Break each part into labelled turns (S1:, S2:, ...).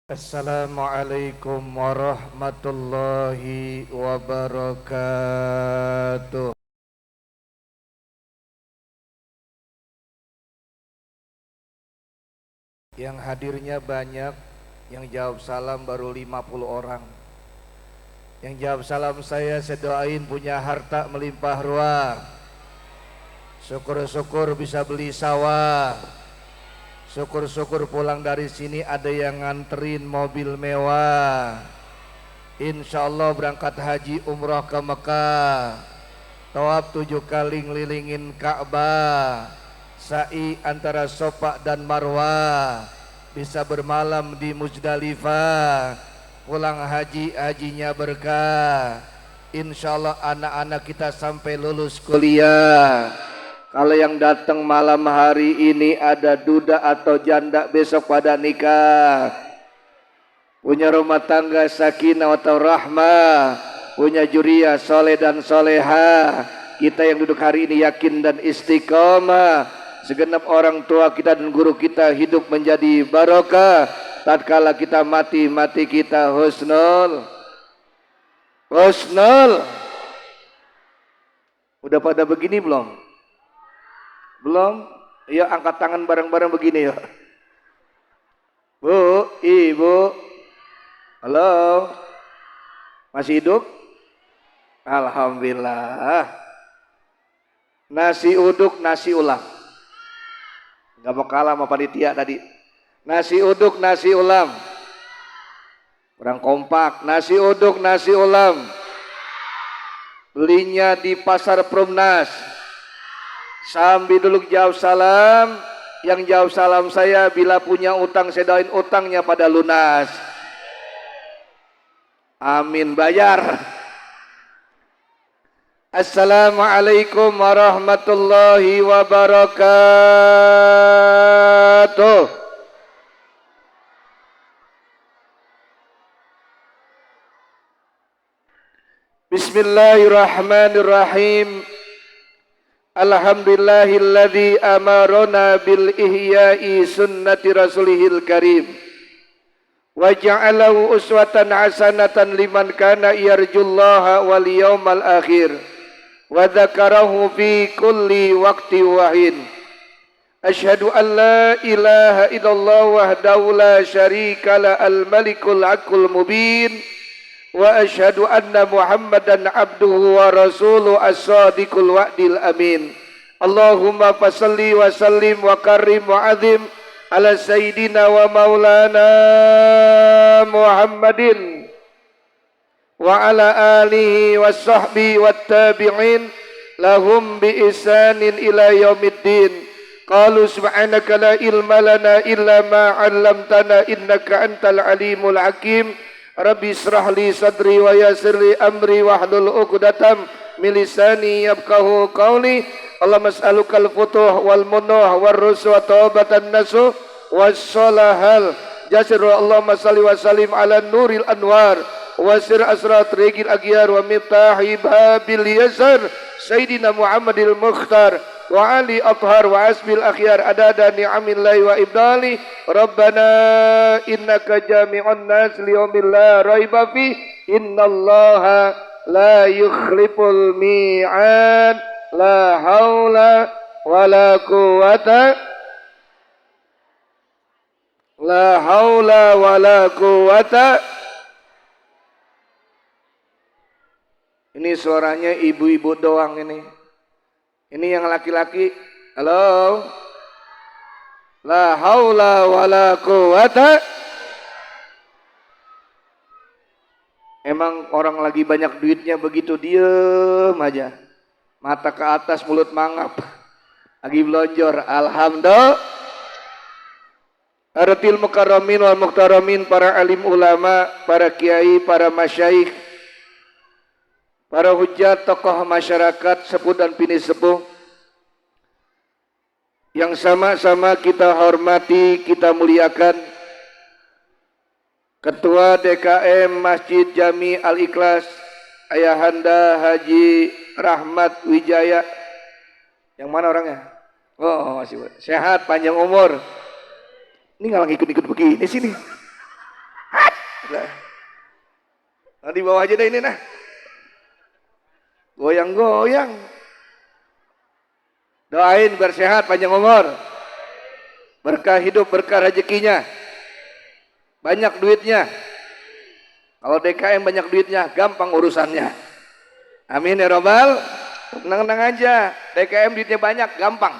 S1: Assalamualaikum warahmatullahi wabarakatuh. Yang hadirnya banyak, yang jawab salam baru 50 orang. Yang jawab salam saya doain punya harta melimpah ruah. Syukur-syukur bisa beli sawah. Syukur-syukur pulang dari sini ada yang nganterin mobil mewah. Insya Allah berangkat haji umroh ke Mekah, tawaf 7 kali ngelilingin Ka'bah, sa'i antara Safa dan Marwah, bisa bermalam di Muzdalifah, pulang hajinya berkah. Insya Allah anak-anak kita sampai lulus kuliah. Kalau yang datang malam hari ini ada duda atau janda besok pada nikah, punya rumah tangga sakinah atau rahmah, punya juriya soleh dan soleha. Kita yang duduk hari ini yakin dan istiqomah. Segenap orang tua kita dan guru kita hidup menjadi barokah. Tatkala kita mati kita husnul. Udah pada begini belum? Belum? Ya angkat tangan bareng-bareng begini ya. Bu, ibu, halo, masih hidup? Alhamdulillah. Nasi uduk, nasi ulam. Gak mau kalah sama panitia tadi. Nasi uduk, nasi ulam. Kurang kompak. Nasi uduk, nasi ulam. Belinya di pasar Promnas. Sambil dulu jawab salam. Yang jawab salam saya, bila punya utang saya doain utangnya pada lunas. Amin, bayar. Assalamualaikum warahmatullahi wabarakatuh. Bismillahirrahmanirrahim. Alhamdulillahilladzi amarona bil ihya'i sunnati rasulihil karim wa ja'alahu uswatan hasanatan liman kana yarjullaha wal yawmal akhir wa dzakarahu fi kulli waqti wahin. Asyhadu an la ilaha illallah wahdahu la syarika la al malikul haqqul mubin wa asyhadu anna Muhammadan abduhu wa rasuluhu as-sadiqul wa'dil amin. Allahumma fasalli wa sallim wa karim wa azim ala sayyidina wa maulana Muhammadin wa ala alihi wa sahbihi wa tabi'in lahum bi ihsanin ila yaumiddin. Qalu subhanaka la ilma lana illa ma 'allamtana innaka antal alimul hakim. Rabbi israh li sadri wa yassir li amri wahlul 'uqdatam min lisani yafqahu qawli. Allahumma as'alukal futuh wal munuh war rusul wa taubatan nasuh was salahal jasir. Allahumma salli wa sallim ala nuril anwar wa sir asrat rigil aghyar wa miftahi babil yasar sayyidina Muhammadil Mukhtar wa ali athhar wa asbil akhyar adada ni'amillahi wa ibdali. Rabbana innaka jami'un nas liyaumin la raiba fi innallaha la yukhliful mi'ad. La haula wala quwata la haula wala quwata. Ini suaranya ibu-ibu doang ini. Ini yang laki-laki. Halo. La haula wala quwata. Emang orang lagi banyak duitnya begitu diem aja. Mata ke atas, mulut mangap. Lagi belonjor. Alhamdulillah. Aratil mukarramin wal muktaramin, para alim ulama, para kiai, para masyayikh, para hujat, tokoh masyarakat, sepuh dan bini sepuh yang sama-sama kita hormati, kita muliakan. Ketua DKM Masjid Jami Al-Ikhlas Ayahanda Haji Rahmat Wijaya. Yang mana orangnya? Oh, masih sehat, panjang umur. Ini nggak lagi ikut-ikut begini sini. Nah, di bawah aja deh ini nah. Goyang-goyang. Doain biar sehat, panjang umur. Berkah hidup, berkah rezekinya. Banyak duitnya. Kalau DKM banyak duitnya, gampang urusannya. Amin ya robbal. Tenang-tenang aja. DKM duitnya banyak, gampang.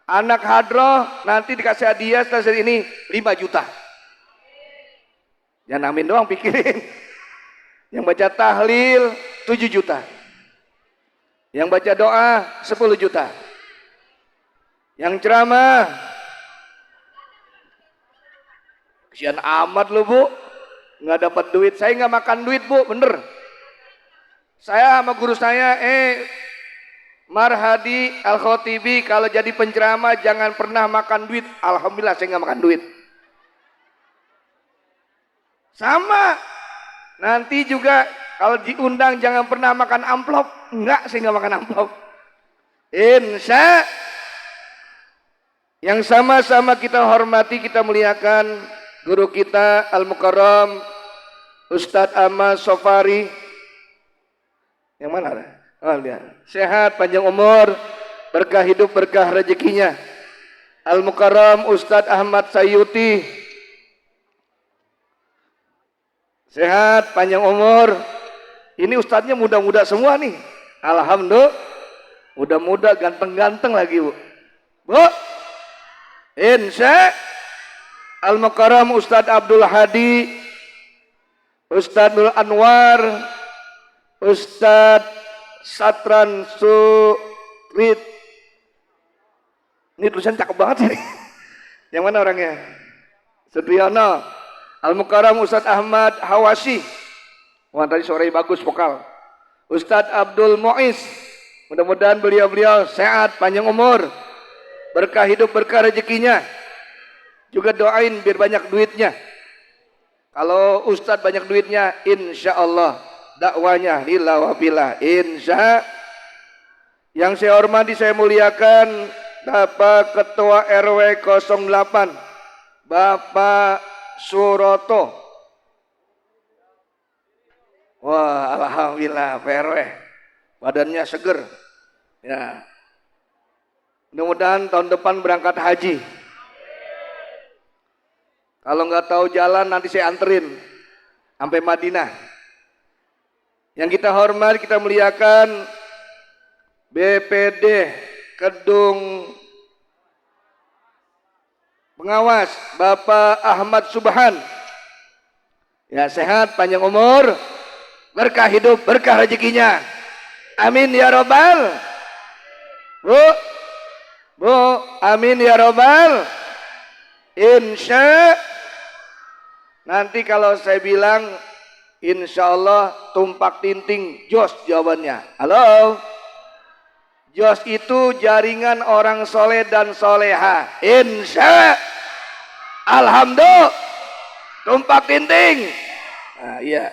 S1: Anak hadroh nanti dikasih hadiah setelah ini 5 juta. Jangan amin doang pikirin. Yang baca tahlil 7 juta. Yang baca doa 10 juta. Yang ceramah kesian amat lu bu, nggak dapat duit. Saya nggak makan duit bu, bener. Saya sama guru saya, Marhadi Al-Khotibi, kalau jadi penceramah jangan pernah makan duit. Alhamdulillah saya nggak makan duit. Sama, nanti juga kalau diundang jangan pernah makan amplop. Enggak, saya nggak makan amplop. Insya yang sama-sama kita hormati, kita muliakan guru kita Al-Mukarram Ustadz Ahmad Sofari. Yang mana? Oh, lihat. Sehat, panjang umur, berkah hidup, berkah rezekinya. Al-Mukarram Ustadz Ahmad Sayuti. Sehat, panjang umur. Ini ustadznya muda-muda semua nih. Alhamdulillah. Muda-muda, ganteng-ganteng lagi bu. Bu, insya Al-Mukarram Ustadz Abdul Hadi, Ustadz Nur Anwar, Ustadz Satran Surit. Ini tulisan cakep banget ini. Yang mana orangnya? Sutriyono. Al-Mukarram Ustadz Ahmad Hawasi. Wah tadi suaranya bagus vokal. Ustadz Abdul Muiz. Mudah-mudahan beliau-beliau sehat, panjang umur, berkah hidup, berkah rezekinya. Juga doain biar banyak duitnya. Kalau Ustadz banyak duitnya, insya Allah dakwanya lillah wa billah. Insya. Yang saya hormati, saya muliakan Bapak Ketua RW 08 Bapak Suroto. Wah alhamdulillah PRW badannya seger ya. Mudah-mudahan tahun depan berangkat haji. Kalau nggak tahu jalan nanti saya anterin sampai Madinah. Yang kita hormati, kita muliakan BPD Kedung Pengawas Bapak Ahmad Subhan. Ya sehat, panjang umur, berkah hidup, berkah rezekinya. Amin ya robbal. Bu, amin ya robbal. Insya. Nanti kalau saya bilang insya Allah tumpak tinting jos jawabannya. Halo. Jos itu jaringan orang soleh dan soleha. Insya. Alhamdulillah. Tumpak tinting. Nah, iya.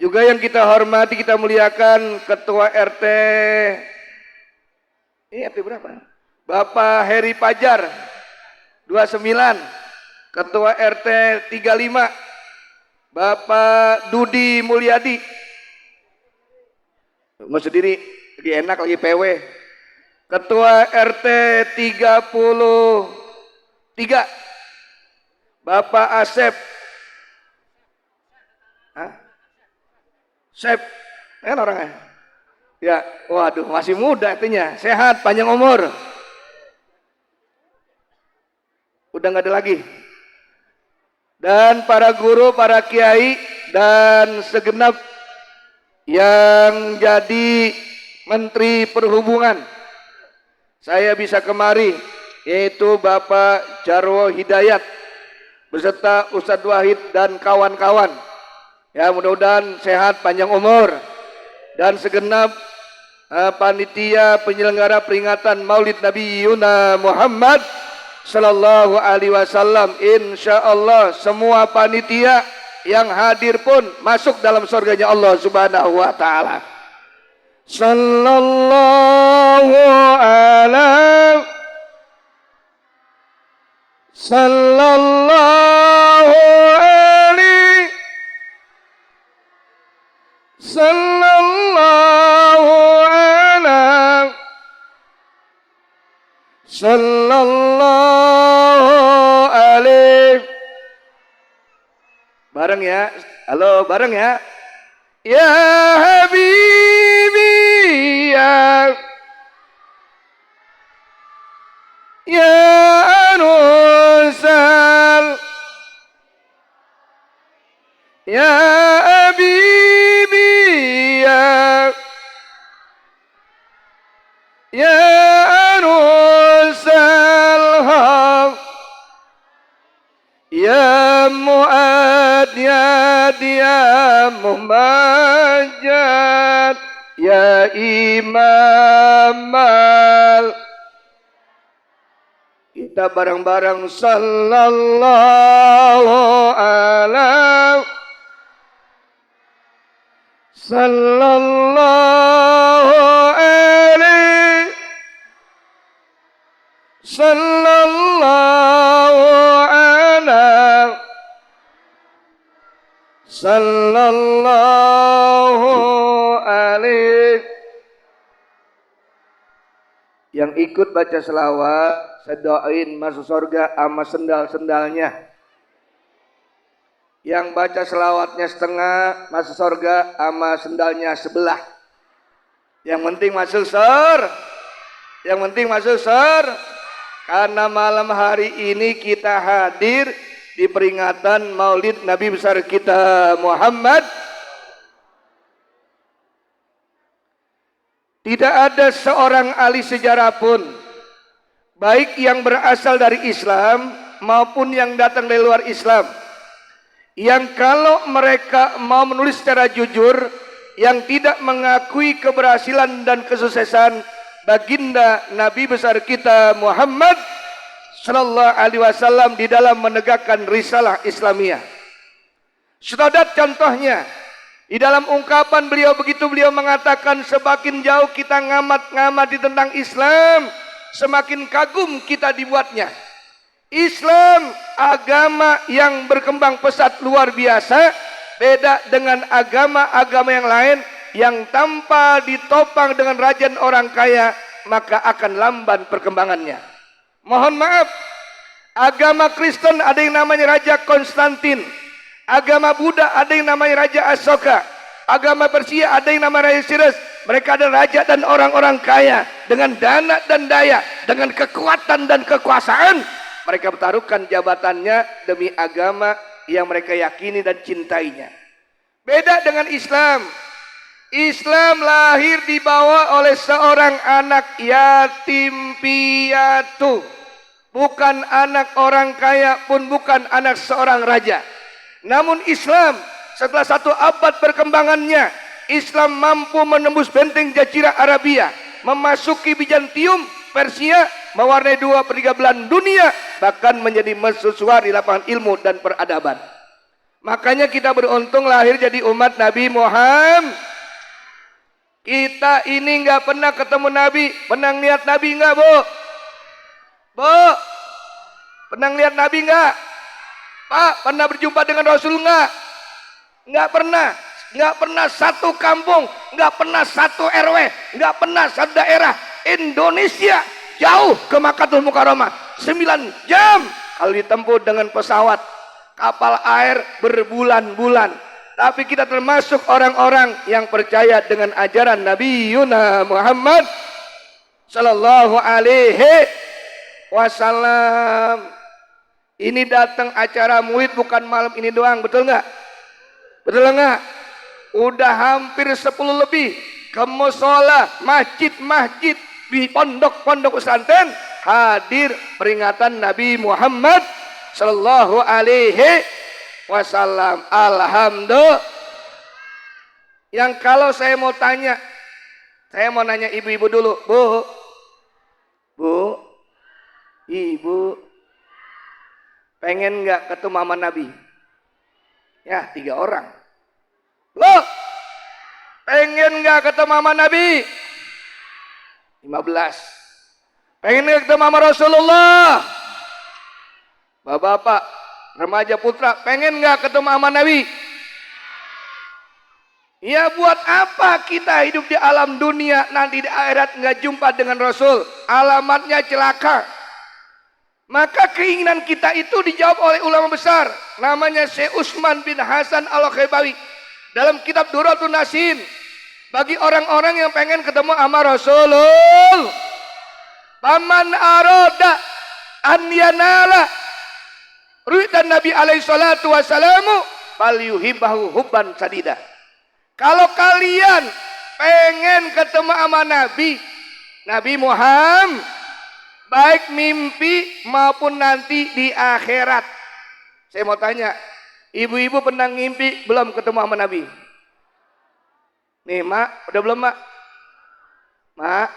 S1: Juga yang kita hormati, kita muliakan Ketua RT. Ini RT berapa? Bapak Heri Pajar 29. Ketua RT 35. Bapak Dudi Mulyadi. Nggak sendiri, lagi enak, lagi PW. Ketua RT 33. Bapak Asep. Sep, kan orangnya? Ya, waduh, masih muda artinya, sehat, panjang umur. Udah nggak ada lagi. Dan para guru, para kiai, dan segenap yang jadi Menteri Perhubungan. Saya bisa kemari, yaitu Bapak Jarwo Hidayat, beserta Ustadz Wahid dan kawan-kawan. Ya mudah-mudahan sehat, panjang umur, dan segenap panitia penyelenggara peringatan Maulid Nabi Yuna Muhammad Sallallahu Alaihi Wasallam. Insya Allah semua panitia yang hadir pun masuk dalam surganya Allah Subhanahu Wa Taala. Sallallahu Alaihi sallallahu alaihi. Bareng ya. Halo, bareng ya. Ya Habibi ya Anusal ya Habibi ya Anusal ya Mu'ad ya Muhammad ya Imam kita bareng-bareng sallallahu alaihi sallallahu alaihi sallallahu alaihi sallallahu alaihi. Yang ikut baca selawat, saya doain masuk surga sama sendal-sendalnya. Yang baca selawatnya setengah, masuk surga sama sendalnya sebelah. Yang penting masuk surga. Yang penting masuk surga. Karena malam hari ini kita hadir di peringatan Maulid Nabi besar kita Muhammad. Tidak ada seorang ahli sejarah pun, baik yang berasal dari Islam maupun yang datang dari luar Islam, yang kalau mereka mau menulis secara jujur, yang tidak mengakui keberhasilan dan kesuksesan baginda Nabi besar kita Muhammad Sallallahu Alaihi Wasallam di dalam menegakkan risalah Islamiyah. Saudara, contohnya di dalam ungkapan beliau mengatakan semakin jauh kita ngamati tentang Islam, semakin kagum kita dibuatnya. Islam agama yang berkembang pesat luar biasa, beda dengan agama-agama yang lain yang tanpa ditopang dengan rajin orang kaya maka akan lamban perkembangannya. Mohon maaf, agama Kristen ada yang namanya Raja Konstantin, agama Buddha ada yang namanya Raja Asoka, agama Persia ada yang namanya Raja Cyrus. Mereka adalah raja dan orang-orang kaya dengan dana dan daya, dengan kekuatan dan kekuasaan. Mereka bertaruhkan jabatannya demi agama yang mereka yakini dan cintainya. Beda dengan Islam. Islam lahir dibawa oleh seorang anak yatim piatu. Bukan anak orang kaya pun bukan anak seorang raja. Namun Islam setelah 1 abad perkembangannya, Islam mampu menembus benteng Jazirah Arabia, memasuki Bizantium, Persia, mewarnai 2/3 belahan dunia, bahkan menjadi mercusuar di lapangan ilmu dan peradaban. Makanya kita beruntung lahir jadi umat Nabi Muhammad. Kita ini nggak pernah ketemu Nabi, pernah lihat Nabi nggak, Bu? Bu, pernah lihat Nabi nggak? Pak, pernah berjumpa dengan Rasul nggak? Nggak pernah. Nggak pernah satu kampung, nggak pernah satu RW, nggak pernah satu daerah. Indonesia jauh ke Makkahul Mukarramah 9 jam kalau ditempuh dengan pesawat, kapal air berbulan-bulan. Tapi kita termasuk orang-orang yang percaya dengan ajaran Nabi Yuna Muhammad Sallallahu Alaihi Wasallam. Ini datang acara Maulid bukan malam ini doang, betul nggak? Betul nggak? Udah hampir 10 lebih ke musola, masjid-masjid, di pondok-pondok pesantren hadir peringatan Nabi Muhammad Sallallahu Alaihi Wasallam. Alhamdulillah. Yang kalau saya mau tanya, saya mau nanya ibu-ibu dulu, Bu, ibu, pengen nggak ketemu sama Nabi? Ya, 3 orang. Loh, pengen nggak ketemu sama Nabi? 15. Pengen nggak ketemu sama Rasulullah? Bapak-bapak, remaja putra, pengen nggak ketemu sama Nabi? Ya buat apa kita hidup di alam dunia, nanti di akhirat nggak jumpa dengan Rasul, alamatnya celaka. Maka keinginan kita itu dijawab oleh ulama besar, namanya Syekh Utsman bin Hasan Al-Khibawi dalam kitab Duratul Nasin. Bagi orang-orang yang pengen ketemu sama Rasulullah, paman aroda an yanala ru'dan Nabi alaihi salatu wassalamu fal yuhibbahu hubban sadida. Kalau kalian pengen ketemu sama Nabi Muhammad, baik mimpi maupun nanti di akhirat. Saya mau tanya, ibu-ibu pernah ngimpi belum ketemu sama Nabi? Nih mak, udah belum mak? Mak,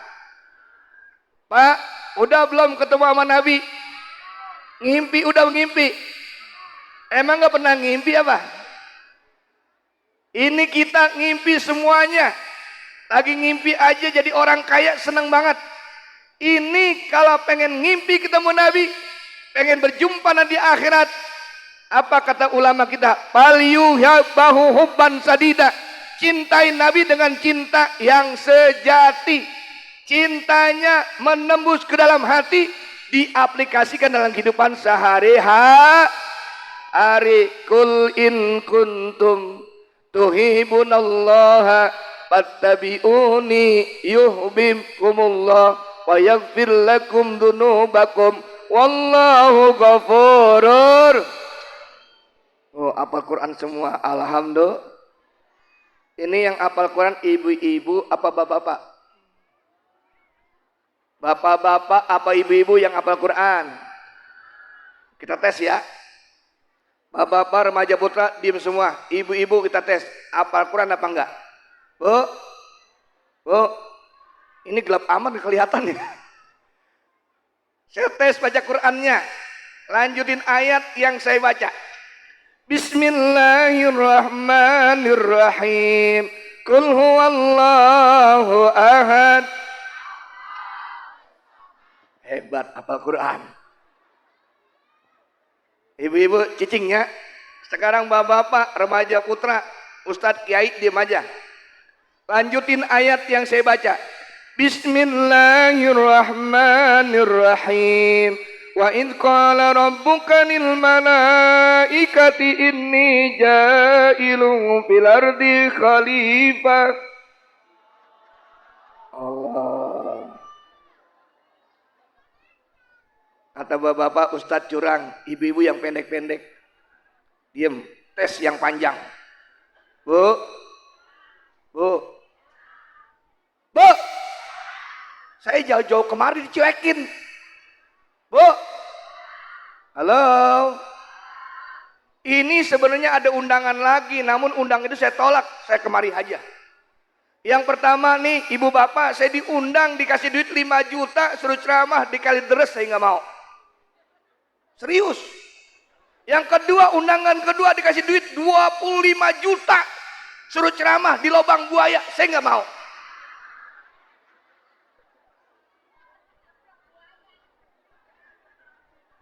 S1: pak, udah belum ketemu sama Nabi? Ngimpi, udah ngimpi. Emang gak pernah ngimpi apa? Ini kita ngimpi semuanya. Lagi ngimpi aja jadi orang kaya seneng banget. Ini kalau pengen ngimpi ketemu Nabi, pengen berjumpa nanti akhirat, apa kata ulama kita? Falyuhibbahu hubban sadida. Cintai Nabi dengan cinta yang sejati. Cintanya menembus ke dalam hati, diaplikasikan dalam kehidupan sehari-hari. Kul in kuntum tuhibunallaha fattabi'uni yuhibbukumullah wa yaghfir lakum dzunubakum wallahu ghafurur. Oh, apal Quran semua, alhamdulillah. Ini yang apal Quran ibu-ibu apa bapak-bapak? Bapak-bapak apa ibu-ibu yang apal Quran? Kita tes ya. Bapak-bapak remaja putra diam semua. Ibu-ibu kita tes, apal Quran apa enggak? Bu, ini gelap amat kelihatan ya. Saya tes baca Qurannya. Lanjutin ayat yang saya baca. Bismillahirrahmanirrahim. Qul huwallahu ahad. Hebat apal Quran. Ibu-ibu cicingnya. Sekarang bapak-bapak remaja putra, Ustadz Kiai diam aja. Lanjutin ayat yang saya baca. Bismillahirrahmanirrahim. Wa idh qala rabbuka lil malaikati inni ja'ilun fil ardi khalifah. Allah. Kata bapak-bapak Ustadz curang, ibu-ibu yang pendek-pendek. Diam, tes yang panjang. Bu. Saya jauh-jauh kemari dicuekin. Bu. Halo. Ini sebenarnya ada undangan lagi, namun undangan itu saya tolak. Saya kemari aja. Yang pertama nih, ibu bapak, saya diundang dikasih duit 5 juta, suruh ceramah di Kalideres, saya nggak mau. Serius. Yang kedua, undangan kedua dikasih duit 25 juta, suruh ceramah di Lobang Buaya, saya nggak mau.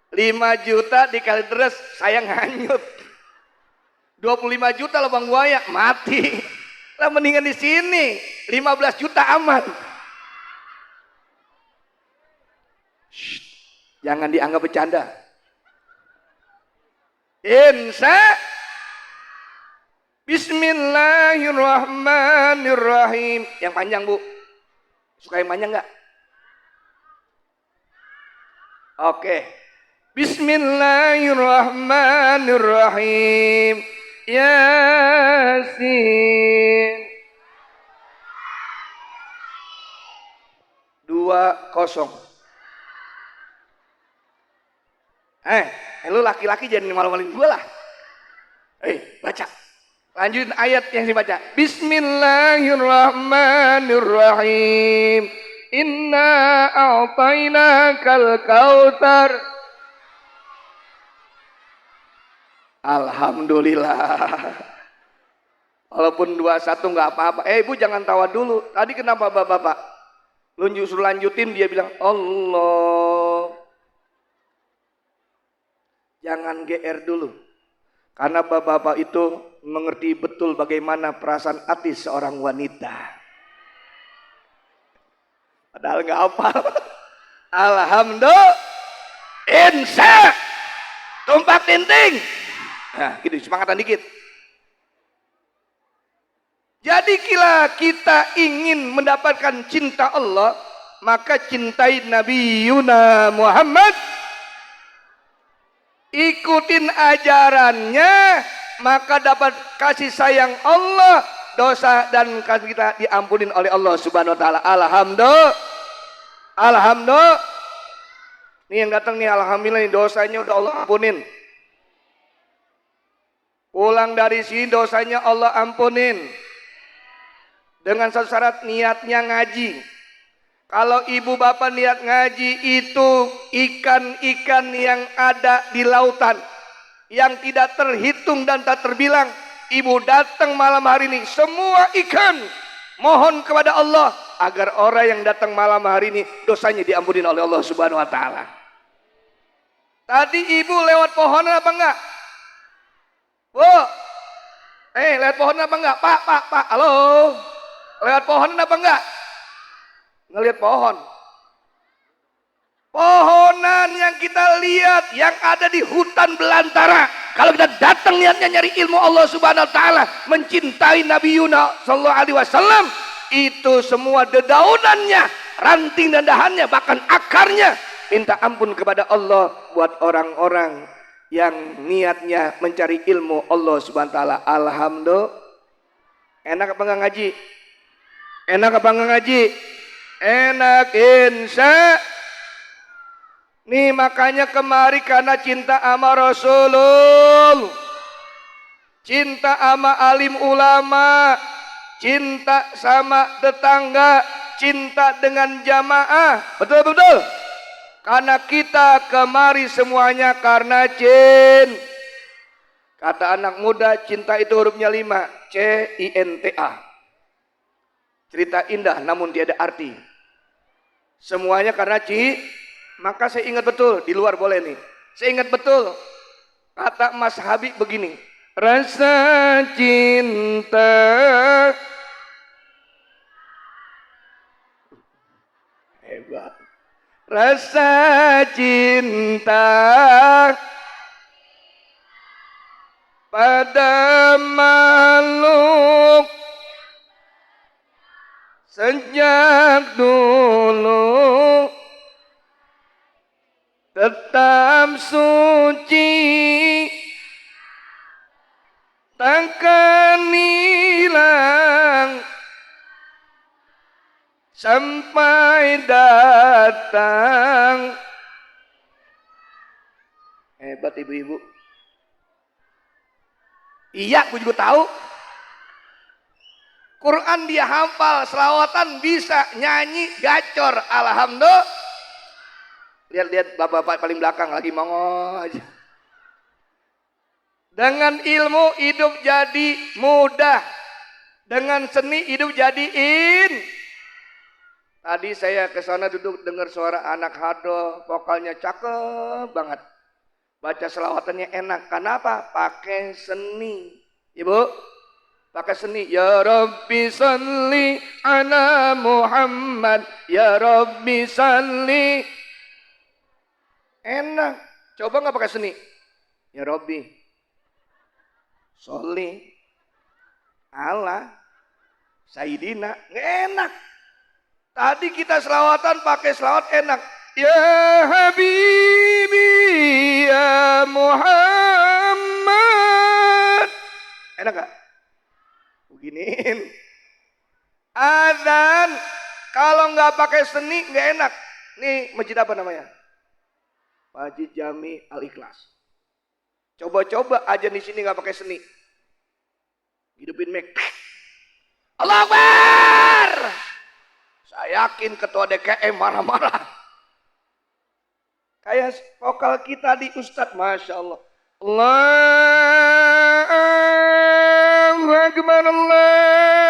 S1: Lima juta di Kalideres, saya nganyut. 25 juta Lobang Buaya, mati. Lah mendingan di sini, 15 juta aman. Shh, jangan dianggap bercanda. Bismillahirrahmanirrahim. Yang panjang bu, suka yang panjang nggak? Oke. Bismillahirrahmanirrahim. Yasin. 20. Lu laki-laki jangan malu-maluin gue lah. Baca. Lanjutin ayat yang dibaca. Bismillahirrahmanirrahim. Inna a'tainakal kautsar. Alhamdulillah. Walaupun 21 nggak apa-apa. Ibu jangan tawa dulu. Tadi kenapa bapak-bapak? Lu suruh lanjutin, dia bilang Allah. Jangan GR dulu. Karena bapak-bapak itu mengerti betul bagaimana perasaan hati seorang wanita. Padahal nggak hafal. Alhamdulillah. Insya. Tumpak tinting. Nah, gitu semangatan dikit. Jadi kila kita ingin mendapatkan cinta Allah, maka cintai Nabi Yuna Muhammad. Ikutin ajarannya, maka dapat kasih sayang Allah, dosa dan kasih kita diampunin oleh Allah Subhanahu wa taala. Alhamdulillah. Alhamdulillah. Nih yang datang nih, alhamdulillah nih dosanya udah Allah ampunin. Pulang dari sini dosanya Allah ampunin. Dengan satu syarat, niatnya ngaji. Kalau ibu bapak niat ngaji itu ikan-ikan yang ada di lautan yang tidak terhitung dan tak terbilang. Ibu datang malam hari ini, semua ikan mohon kepada Allah agar orang yang datang malam hari ini dosanya diampuni oleh Allah Subhanahu wa taala. Tadi ibu lewat pohon apa enggak? Bu, lewat pohon apa enggak? Pak, halo. Lewat pohon apa enggak? Ngelihat pohon. Pohonan yang kita lihat yang ada di hutan belantara. Kalau kita datang niatnya nyari ilmu Allah Subhanahu wa taala, mencintai Nabi Yunus sallallahu alaihi wasallam, itu semua dedaunannya, ranting dan dahannya, bahkan akarnya minta ampun kepada Allah buat orang-orang yang niatnya mencari ilmu Allah Subhanahu wa taala. Alhamdulillah. Enak apa enggak ngaji? Enak apa enggak ngaji? Enak insya. Nih makanya kemari karena cinta sama Rasulullah, cinta sama alim ulama, cinta sama tetangga, cinta dengan jamaah. Betul-betul. Karena kita kemari semuanya karena cinta. Kata anak muda, cinta itu hurufnya 5, C-I-N-T-A. Cerita indah namun tiada arti. Semuanya karena maka saya ingat betul, di luar boleh nih. Saya ingat betul kata Mas Habib begini, rasa cinta hebat. Rasa cinta pada makhluk sejak dulu tetap suci, takkan hilang sampai datang. Hebat ibu-ibu. Iya, aku juga tahu. Quran dia hafal, selawatan bisa, nyanyi gacor. Alhamdulillah. Lihat-lihat bapak-bapak paling belakang lagi mongol aja. Dengan ilmu hidup jadi mudah. Dengan seni hidup jadiin. Tadi saya ke sana duduk dengar suara anak hado, vokalnya cakep banget. Baca selawatannya enak. Kenapa? Pakai seni. Ibu, pakai seni. Ya Rabbi salli ala Muhammad. Ya Rabbi salli. Enak. Coba nggak pakai seni? Ya Rabbi salli ala Sayyidina. Nggak enak. Tadi kita selawatan pakai selawat enak. Ya Habibi ya Muhammad. Enak gak? Beginiin. Adzan kalau nggak pakai seni nggak enak. Nih masjid apa namanya? Masjid Jami Al-Ikhlas. Coba-coba aja di sini nggak pakai seni. Hidupin mic. Allahu Akbar. Saya yakin ketua DKM marah-marah. Kayak vokal kita di Ustadz, Masya Allah. Allahu Akbar, Allahu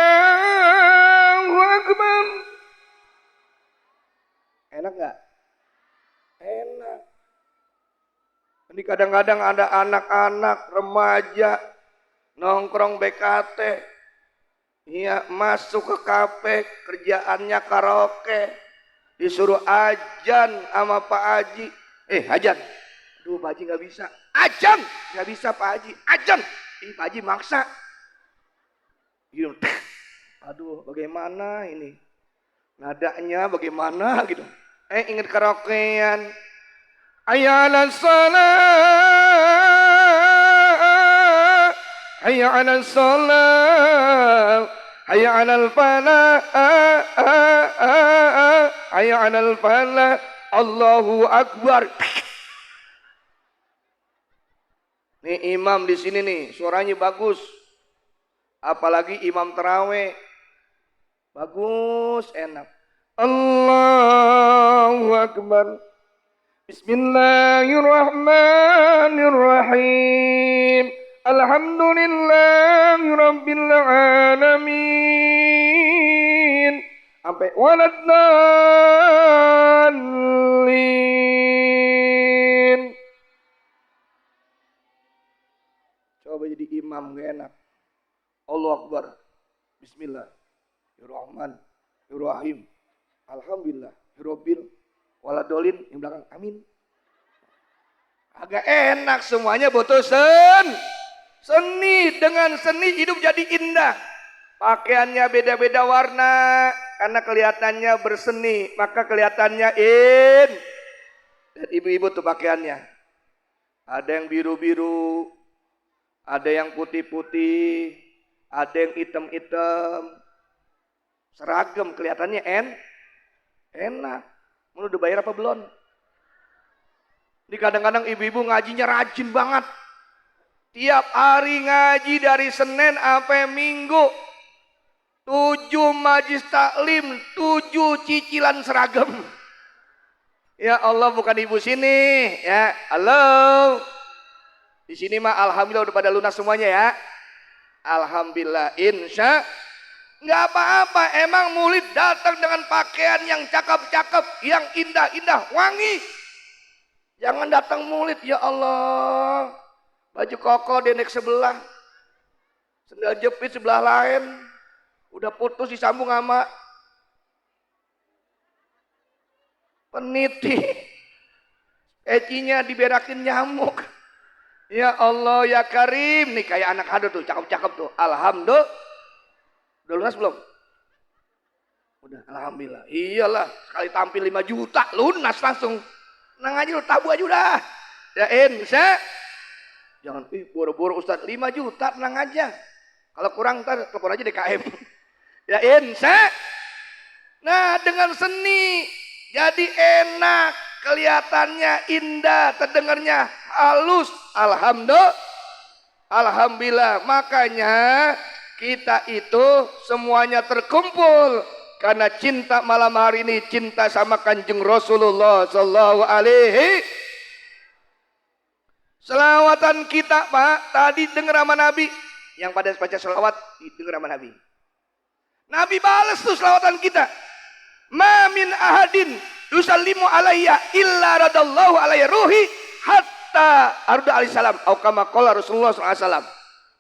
S1: Akbar. Enak gak? Enak. Ini kadang-kadang ada anak-anak remaja nongkrong BKT, iya masuk ke kafe, kerjaannya karaoke, disuruh ajan sama Pak Haji. Ajan, aduh Pak Haji nggak bisa. Ajan, nggak bisa Pak Haji. Ajan, Pak Haji maksa. Aduh, bagaimana ini? Nadanya bagaimana gitu? Ingat karaokean. Hayya 'alas salat, hayya 'alas salat, hayya 'alal falah, hayya 'alal falah, Allahu Akbar. Nih imam di sini nih, suaranya bagus. Apalagi imam tarawih. Bagus, enak. Allahu Akbar. Bismillahirrahmanirrahim. Alhamdulillahi rabbil alamin. Sampai waladdallin. Coba jadi imam gak enak. Allahu Akbar. Bismillahirrahmanirrahim. Alhamdulillah. Rabbil waladolin yang belakang amin. Agak enak, semuanya butuh seni. Dengan seni hidup jadi indah. Pakaiannya beda-beda warna karena kelihatannya berseni, maka kelihatannya dan ibu-ibu tuh pakaiannya ada yang biru-biru, ada yang putih-putih, ada yang hitam-hitam, seragam, kelihatannya enak. Mau udah bayar apa belum? Ini kadang-kadang ibu-ibu ngajinya rajin banget. Tiap hari ngaji dari Senin sampai Minggu. 7 majlis taklim, 7 cicilan seragam. Ya Allah, bukan ibu sini. Ya, halo. Di sini mah alhamdulillah udah pada lunas semuanya ya. Alhamdulillah, insya nggak apa-apa. Emang murid datang dengan pakaian yang cakep-cakep, yang indah-indah, wangi. Jangan datang murid, ya Allah, baju koko denek sebelah, sendal jepit sebelah lain, udah putus disambung sama peniti, ecinya diberakin nyamuk. Ya Allah ya Karim, nih kayak anak hado tuh, cakep-cakep tuh. Alhamdulillah. Udah lunas belum? Udah, alhamdulillah. Iyalah, sekali tampil 5 juta lunas langsung. Tenang aja lu, tabu aja udah. Ya insya. Jangan boro-boro Ustaz 5 juta, tenang aja. Kalau kurang ntar telepon aja DKM. Ya insya. Nah, dengan seni jadi enak, kelihatannya indah, terdengarnya halus. Alhamdulillah. Makanya kita itu semuanya terkumpul karena cinta malam hari ini, cinta sama Kanjeng Rasulullah sallallahu alaihi. Selawatan kita Pak, tadi dengar sama Nabi. Yang pada baca selawat, dengar sama Nabi. Nabi balas tuh selawatan kita. Ma min ahadin yusallimu alayya illa radallahu alayya ruhi hatta arda alaihi salam. Atau kama qala Rasulullah sallallahu alaihi wasallam.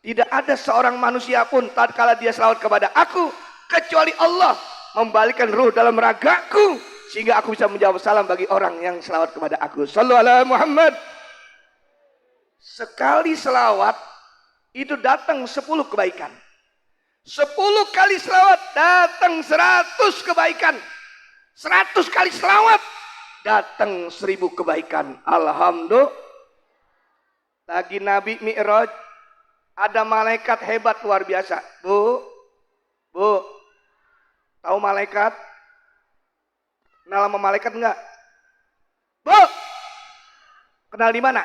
S1: Tidak ada seorang manusia pun tatkala dia selawat kepada aku kecuali Allah membalikkan ruh dalam ragaku sehingga aku bisa menjawab salam bagi orang yang selawat kepada aku. Sallu ala Muhammad. Sekali selawat itu datang 10 kebaikan. 10 kali selawat datang 100 kebaikan. 100 kali selawat datang 1000 kebaikan. Alhamdulillah. Lagi Nabi Mi'raj, ada malaikat hebat luar biasa. Bu, tahu malaikat? Kenal sama malaikat enggak? Bu, kenal di mana?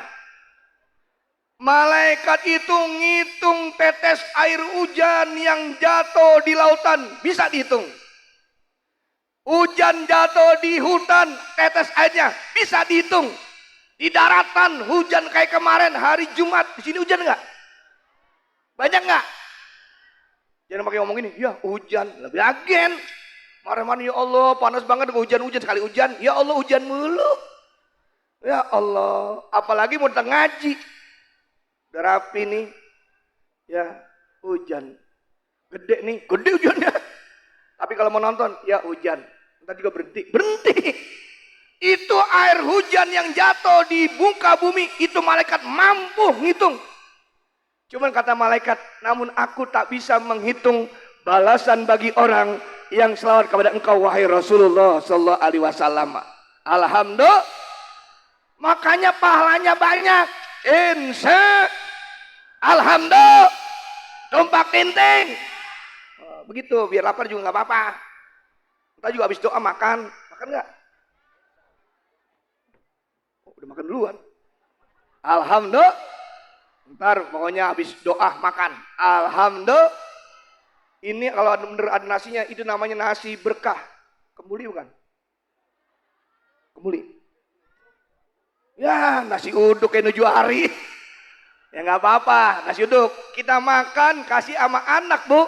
S1: Malaikat itu ngitung tetes air hujan yang jatuh di lautan. Bisa dihitung. Hujan jatuh di hutan, tetes airnya bisa dihitung. Di daratan hujan kayak kemarin hari Jumat, di sini hujan enggak? Banyak enggak? Jangan pakai ngomong ini, ya hujan, lebih agen. Marah-marah ya Allah, panas banget hujan-hujan sekali hujan. Ya Allah hujan mulu. Ya Allah, apalagi mau datang ngaji. Udah rapi nih. Ya, hujan. Gede nih, gede hujannya. Tapi kalau mau nonton, ya hujan. Ntar juga berhenti. Berhenti. Itu air hujan yang jatuh di muka bumi. Itu malaikat mampu ngitung. Cuman kata malaikat, namun aku tak bisa menghitung balasan bagi orang yang selawat kepada engkau wahai Rasulullah sallallahu alaihi wasallam. Alhamdulillah. Makanya pahalanya banyak. Insya Alhamdulillah. Tumpak tinting. Begitu, biar lapar juga nggak apa-apa. Kita juga habis doa makan. Makan nggak? Oh, udah makan duluan. Alhamdulillah. Ntar pokoknya habis doa makan. Alhamdulillah. Ini kalau ada nasinya, itu namanya nasi berkah. Kembuli bukan? Kembuli. Ya, nasi uduk kayak nuju hari. Ya nggak apa-apa, nasi uduk. Kita makan, kasih sama anak, Bu.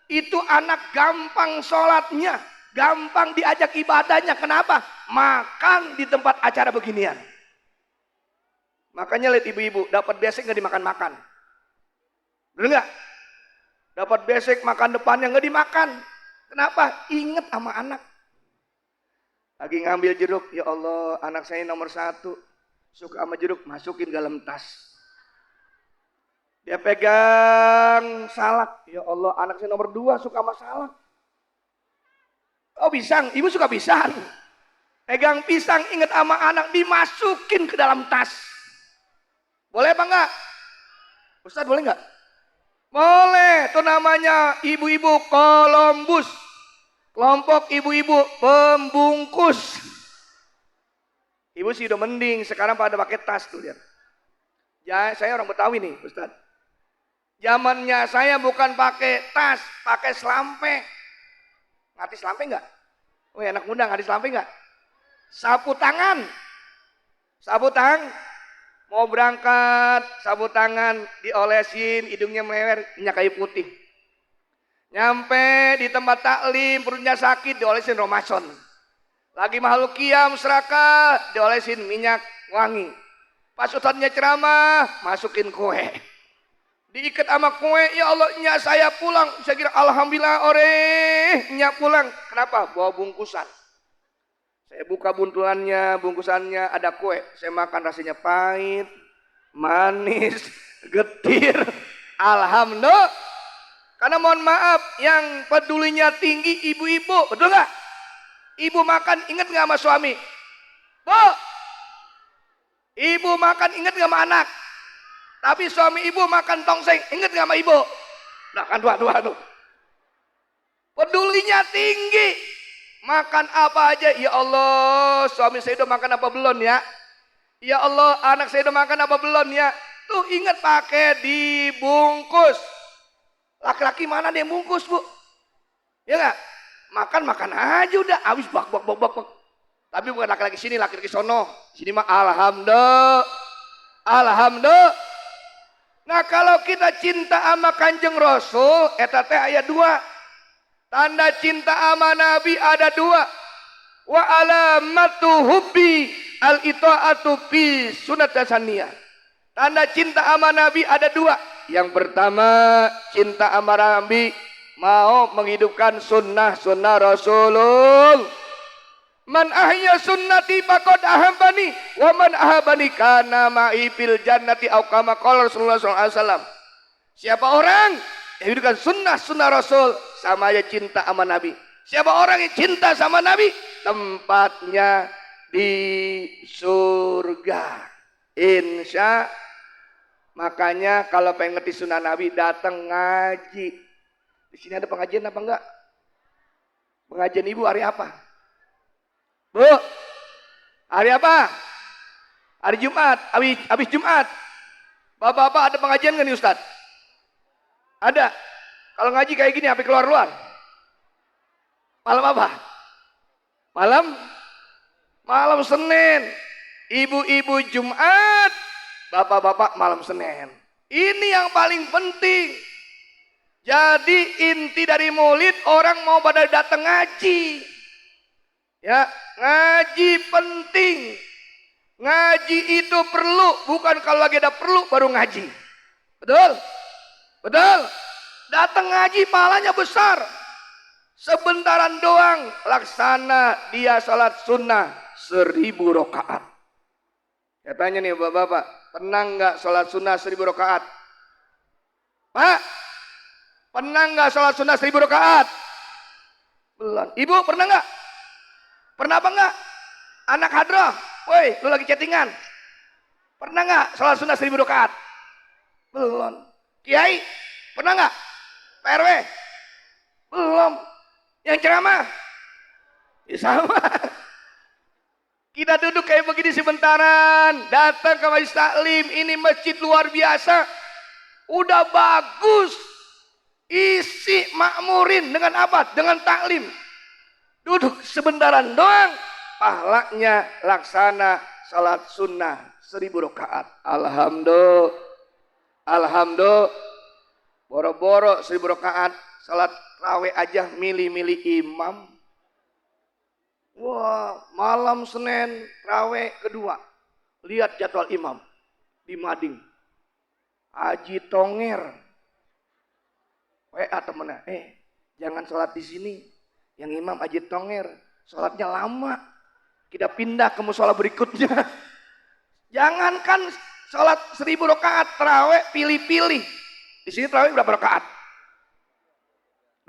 S1: Itu anak gampang sholatnya. Gampang diajak ibadahnya. Kenapa? Makan di tempat acara beginian. Makanya lihat ibu-ibu, dapat besek nggak dimakan-makan. Bener nggak? Dapat besek makan depannya nggak dimakan. Kenapa? Ingat sama anak. Lagi ngambil jeruk, ya Allah, anak saya nomor 1. Suka sama jeruk, masukin dalam tas. Dia pegang salak, ya Allah, anak saya nomor 2 suka sama salak. Oh pisang, ibu suka pisang. Pegang pisang, ingat sama anak, dimasukin ke dalam tas. Boleh apa enggak? Ustaz boleh enggak? Boleh, itu namanya ibu-ibu Columbus. Kelompok ibu-ibu pembungkus. Ibu sih udah mending, sekarang pada pakai tas tuh lihat. Ya, saya orang Betawi nih, Ustaz. Zamannya saya bukan pakai tas, pakai selampe. Ngerti selampe enggak? Oh, anak muda ngerti selampe enggak? Sapu tangan. Sapu tangan. Mau berangkat, sapu tangan diolesin, hidungnya melewer, minyak kayu putih. Nyampe di tempat taklim, perutnya sakit, diolesin romason. Lagi makhluk kiam, serakah, diolesin minyak wangi. Pas ustadznya ceramah, masukin kue. Diikat sama kue, ya Allah, nyak saya pulang. Saya kira alhamdulillah, nyak pulang. Kenapa? Bawa bungkusan. Saya buka buntulannya, bungkusannya ada kue. Saya makan rasanya pahit, manis, getir. Alhamdulillah. Karena mohon maaf, yang pedulinya tinggi ibu-ibu. Betul nggak? Ibu makan ingat nggak sama suami? Bu, ibu makan ingat nggak sama anak? Tapi suami ibu makan tongseng, ingat nggak sama ibu? Nah kan dua-dua tuh. Pedulinya tinggi. Makan apa aja, ya Allah, suami saya udah makan apa belum ya? Ya Allah, anak saya udah makan apa belum ya? Tuh ingat pakai dibungkus. Laki-laki mana dia bungkus, Bu? Ya nggak? Makan aja udah, habis bak. Tapi bukan laki-laki sini, laki-laki sono. Sini mah alhamdulillah. Alhamdulillah. Nah kalau kita cinta sama Kanjeng Rasul, eta teh aya 2. Tanda cinta sama Nabi ada 2. Wa alamatu hubbi al-ita'atu fi sunat hasaniyah. Tanda cinta sama Nabi ada 2. Yang pertama, cinta sama Nabi mau menghidupkan sunnah Rasulullah. Man ahya sunnati faqad ahabbani wa man ahabbani kana ma'i fil jannati aw kama qala Rasulullah sallallahu alaihi wasallam. Siapa orang yang hidupkan sunnah Rasul, sama aja cinta sama Nabi. Siapa orang yang cinta sama Nabi, tempatnya di surga. Insya. Makanya kalau pengen ngerti sunnah Nabi, datang ngaji. Di sini ada pengajian apa enggak? Pengajian ibu hari apa? Bu, hari apa? Hari Jumat, habis Jumat. Bapak-bapak ada pengajian nggak nih Ustadz? Ada. Kalau ngaji kayak gini, sampai keluar-luar. Malam apa? Malam Senin. Ibu-ibu Jumat, bapak-bapak malam Senin. Ini yang paling penting. Jadi inti dari maulid, orang mau pada datang ngaji. Ya, ngaji penting. Ngaji itu perlu, bukan kalau lagi ada perlu baru ngaji. Betul? Betul? Datang ngaji pahalanya besar. Sebentaran doang laksana dia salat sunnah 1000 rakaat. Saya tanya nih bapak-bapak, pernah nggak salat sunnah 1000 rakaat? Pak, pernah nggak salat sunnah 1000 rakaat? Belum. Ibu pernah nggak? Pernah apa nggak? Anak hadrah, woi, lu lagi chattingan. Pernah nggak salat sunnah 1000 rakaat? Belum. Kiai, pernah nggak? PRW? Belum. Yang ceramah? Ya sama. Kita duduk kayak begini sebentaran, datang ke majelis taklim, ini masjid luar biasa. Udah bagus. Isi makmurin dengan apa? Dengan taklim. Duduk sebentaran doang, pahalanya laksana salat sunnah 1000 rakaat. Alhamdulillah. Alhamdulillah. Boro-boro 1000 rakaat salat raweh aja milih-milih imam. Wah, malam Senin raweh kedua. Lihat jadwal imam di Mading. Haji Tonger. WA temennya, jangan sholat di sini. Yang imam Haji Tonger, sholatnya lama. Kita pindah ke musola berikutnya. Jangankan sholat 1000 rakaat raweh pilih-pilih. Di sini raweh berapa rakaat?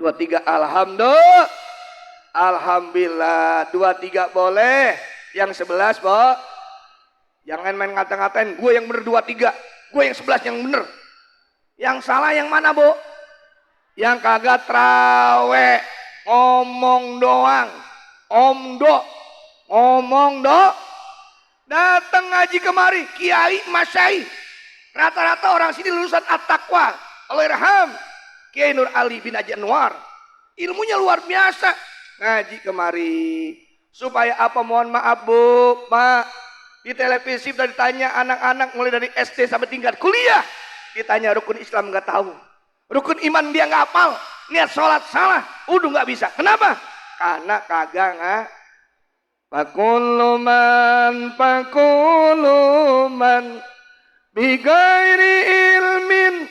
S1: 23. Alhamdulillah. Alhamdulillah. 23 boleh. Yang 11 boh. Jangan main ngata-ngatain gue yang bener 23. Gue yang 11 yang bener. Yang salah yang mana bu? Yang kagak traweh. Ngomong doang. Omdo. Ngomong do. Datang ngaji kemari. Kiai Masyai. Rata-rata orang sini lulusan At-Taqwa. Allahyarham. Kiai Nur Ali bin Haji Anwar. Ilmunya luar biasa. Ngaji kemari. Supaya apa? Mohon maaf bu, mak. Di televisi sudah ditanya anak-anak mulai dari SD sampai tingkat kuliah. Ditanya rukun Islam nggak tahu. Rukun iman dia nggak hafal. Niat sholat salah. Udah nggak bisa. Kenapa? Karena kagak nggak. Pakuluman bigairi ilmin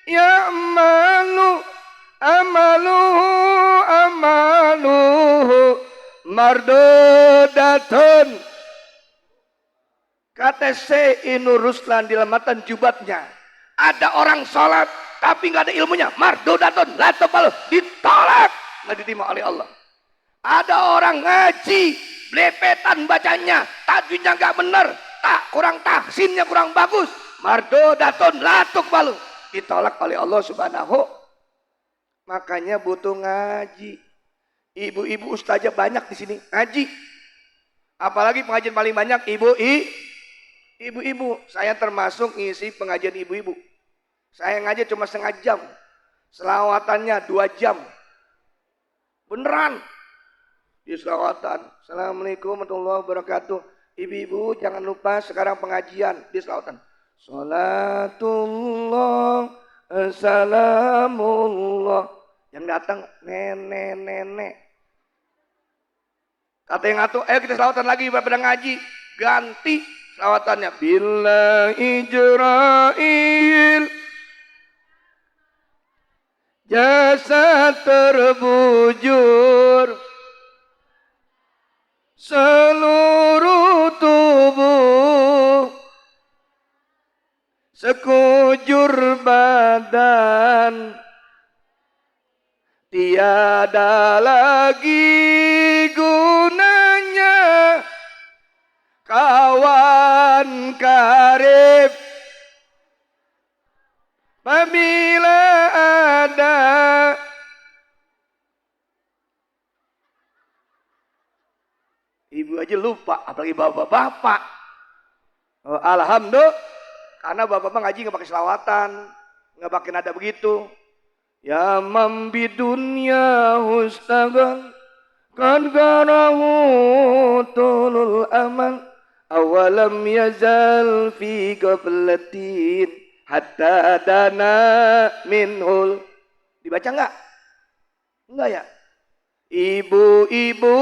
S1: ya'malu amaluhu mardudatun. Kata Inur Ruslan di lamatan jubatnya, ada orang sholat tapi nggak ada ilmunya, mardudatun, la tuqbalu, ditolak, nggak diterima oleh Allah. Ada orang ngaji blepetan bacanya, tajwidnya nggak benar, kurang tahsinnya kurang bagus, mardudatun, la tuqbalu, ditolak oleh Allah Subhanahu. Makanya butuh ngaji. Ibu-ibu ustazah banyak di sini ngaji. Apalagi pengajian paling banyak ibu-ibu. Saya termasuk ngisi pengajian ibu-ibu. Saya ngaji cuma setengah jam. Selawatannya 2 jam. Beneran. Di selawatan. Assalamualaikum warahmatullahi wabarakatuh. Ibu-ibu jangan lupa sekarang pengajian di selawatan. Salatullah. Assalamullah. Yang datang nenek-nenek. Kata yang atuh, ayo kita selawatan lagi pada ngaji. Ganti selawatannya. Billahi Jibril jasa terbujur seluruh tubuh sekujur badan tiada lagi gunanya kawan karib apabila ada ibu aja lupa, apalagi bapak-bapak. Oh, alhamdulillah, karena bapak-bapak ngaji nggak pakai selawatan, nggak pakai nada begitu. Ya mambi dunya hustagal kan garahu tulul amal awalam yazal fi qablatin hatta dana minhul. Dibaca enggak? Enggak ya? Ibu-ibu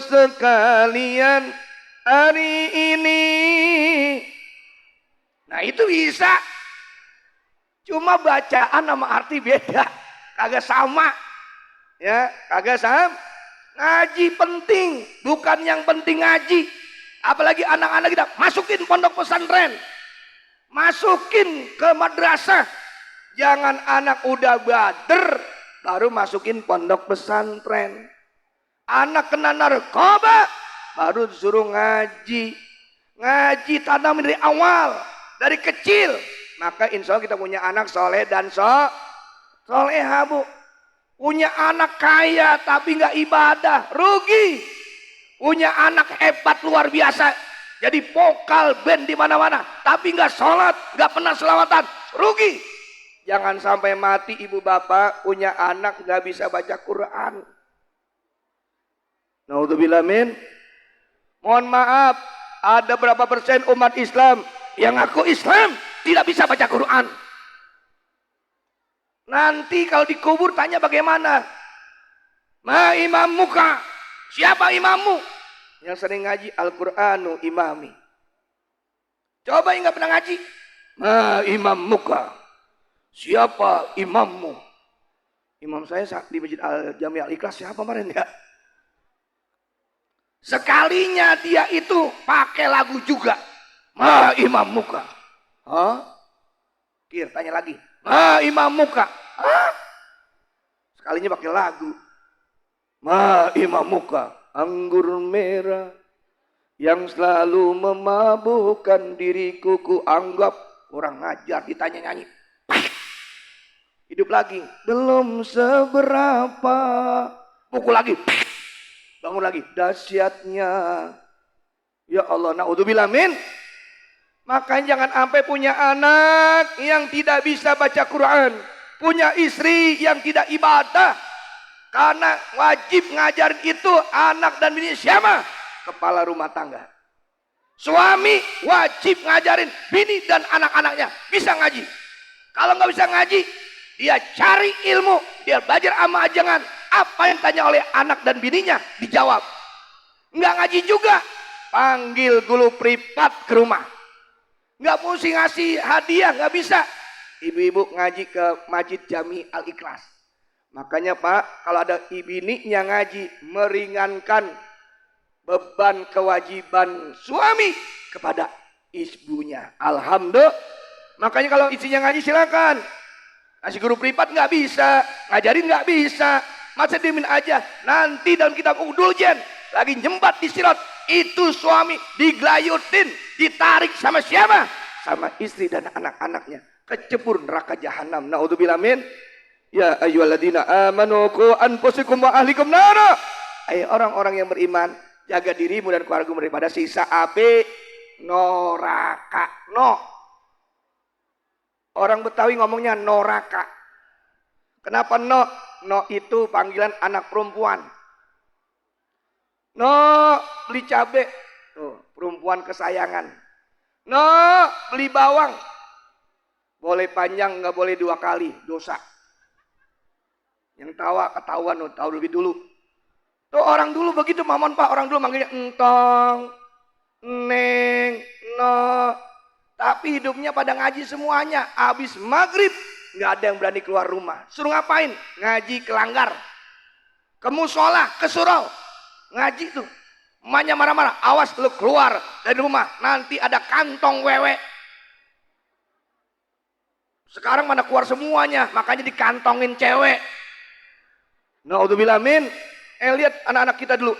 S1: sekalian, hari ini
S2: Nah itu bisa. Cuma bacaan sama arti beda. Kagak sama. Ya, kagak sama. Ngaji penting. Bukan yang penting ngaji. Apalagi anak-anak kita. Masukin pondok pesantren. Masukin ke madrasah. Jangan anak udah bader. Baru masukin pondok pesantren. Anak kena narkoba. Baru disuruh ngaji. Ngaji tanam dari awal. Dari kecil. Maka insya Allah kita punya anak soleh dan soleha bu. Punya anak kaya tapi nggak ibadah. Rugi. Punya anak hebat luar biasa. Jadi vokal band di mana-mana. Tapi nggak sholat. Nggak pernah selawatan. Rugi. Jangan sampai mati ibu bapak punya anak nggak bisa baca Quran. Naudzubillah min. Mohon maaf, ada berapa persen umat Islam yang ngaku Islam tidak bisa baca Quran. Nanti kalau dikubur tanya bagaimana? Ma imamuka? Siapa imammu? Yang sering ngaji Al-Quranu imami. Coba yang nggak pernah ngaji. Ma imamuka? Siapa imammu? Imam saya di Masjid Al-Jami Al-Ikhlas siapa kemarin ya? Sekalinya dia itu pakai lagu juga. Ma imam muka. Hah? Kir, tanya lagi. Ma imam muka. Hah? Sekalinya pakai lagu. Ma imam muka. Anggur merah yang selalu memabukkan diriku, ku anggap kurang ngajar, ditanya nyanyi. Hidup lagi. Belum seberapa. Pukul lagi. Bangun lagi. Dahsyatnya. Ya Allah, naudzubillah min. Makanya jangan sampai punya anak yang tidak bisa baca Quran. Punya istri yang tidak ibadah. Karena wajib ngajarin itu anak dan bini siapa? Kepala rumah tangga. Suami wajib ngajarin bini dan anak-anaknya bisa ngaji. Kalau nggak bisa ngaji, dia cari ilmu, dia belajar sama ajangan. Apa yang tanya oleh anak dan bininya dijawab. Nggak ngaji juga, panggil guru privat ke rumah. Nggak mesti ngasih hadiah, nggak bisa. Ibu-ibu ngaji ke Masjid Jami Al-Ikhlas. Makanya Pak, kalau ada bininya ngaji, meringankan beban kewajiban suami kepada ibunya. Alhamdulillah. Makanya kalau istrinya ngaji silakan. Ngasih guru privat nggak bisa, ngajarin nggak bisa. Masa dimin aja. Nanti dalam kitab Uduljen lagi nyembat di sirat, itu suami diglayutin, ditarik sama siapa? Sama istri dan anak-anaknya. Kecebur neraka jahanam. Naudzubillah min. Ya ayyuhalladzina amanu qu anfusakum wa ahlikum nara. Ayo orang-orang yang beriman, jaga dirimu dan keluargamu daripada siksa api neraka. No. Orang Betawi ngomongnya noraka. Kenapa no? No itu panggilan anak perempuan. No, beli cabai. Tuh, perempuan kesayangan. No, beli bawang. Boleh panjang, nggak boleh 2 kali, dosa. Yang tawa ketahuan, tahu lebih dulu. Tuh orang dulu begitu, mamon Pak, orang dulu manggilnya entong, neng, no. Tapi hidupnya pada ngaji semuanya. Habis maghrib nggak ada yang berani keluar rumah. Suruh ngapain? Ngaji ke Langgar, ke musola, ke surau. Ngaji tuh. Emaknya marah-marah. Awas lu keluar dari rumah. Nanti ada kantong wewe. Sekarang mana keluar semuanya. Makanya dikantongin cewek. Naudzubillah min. Lihat anak-anak kita dulu.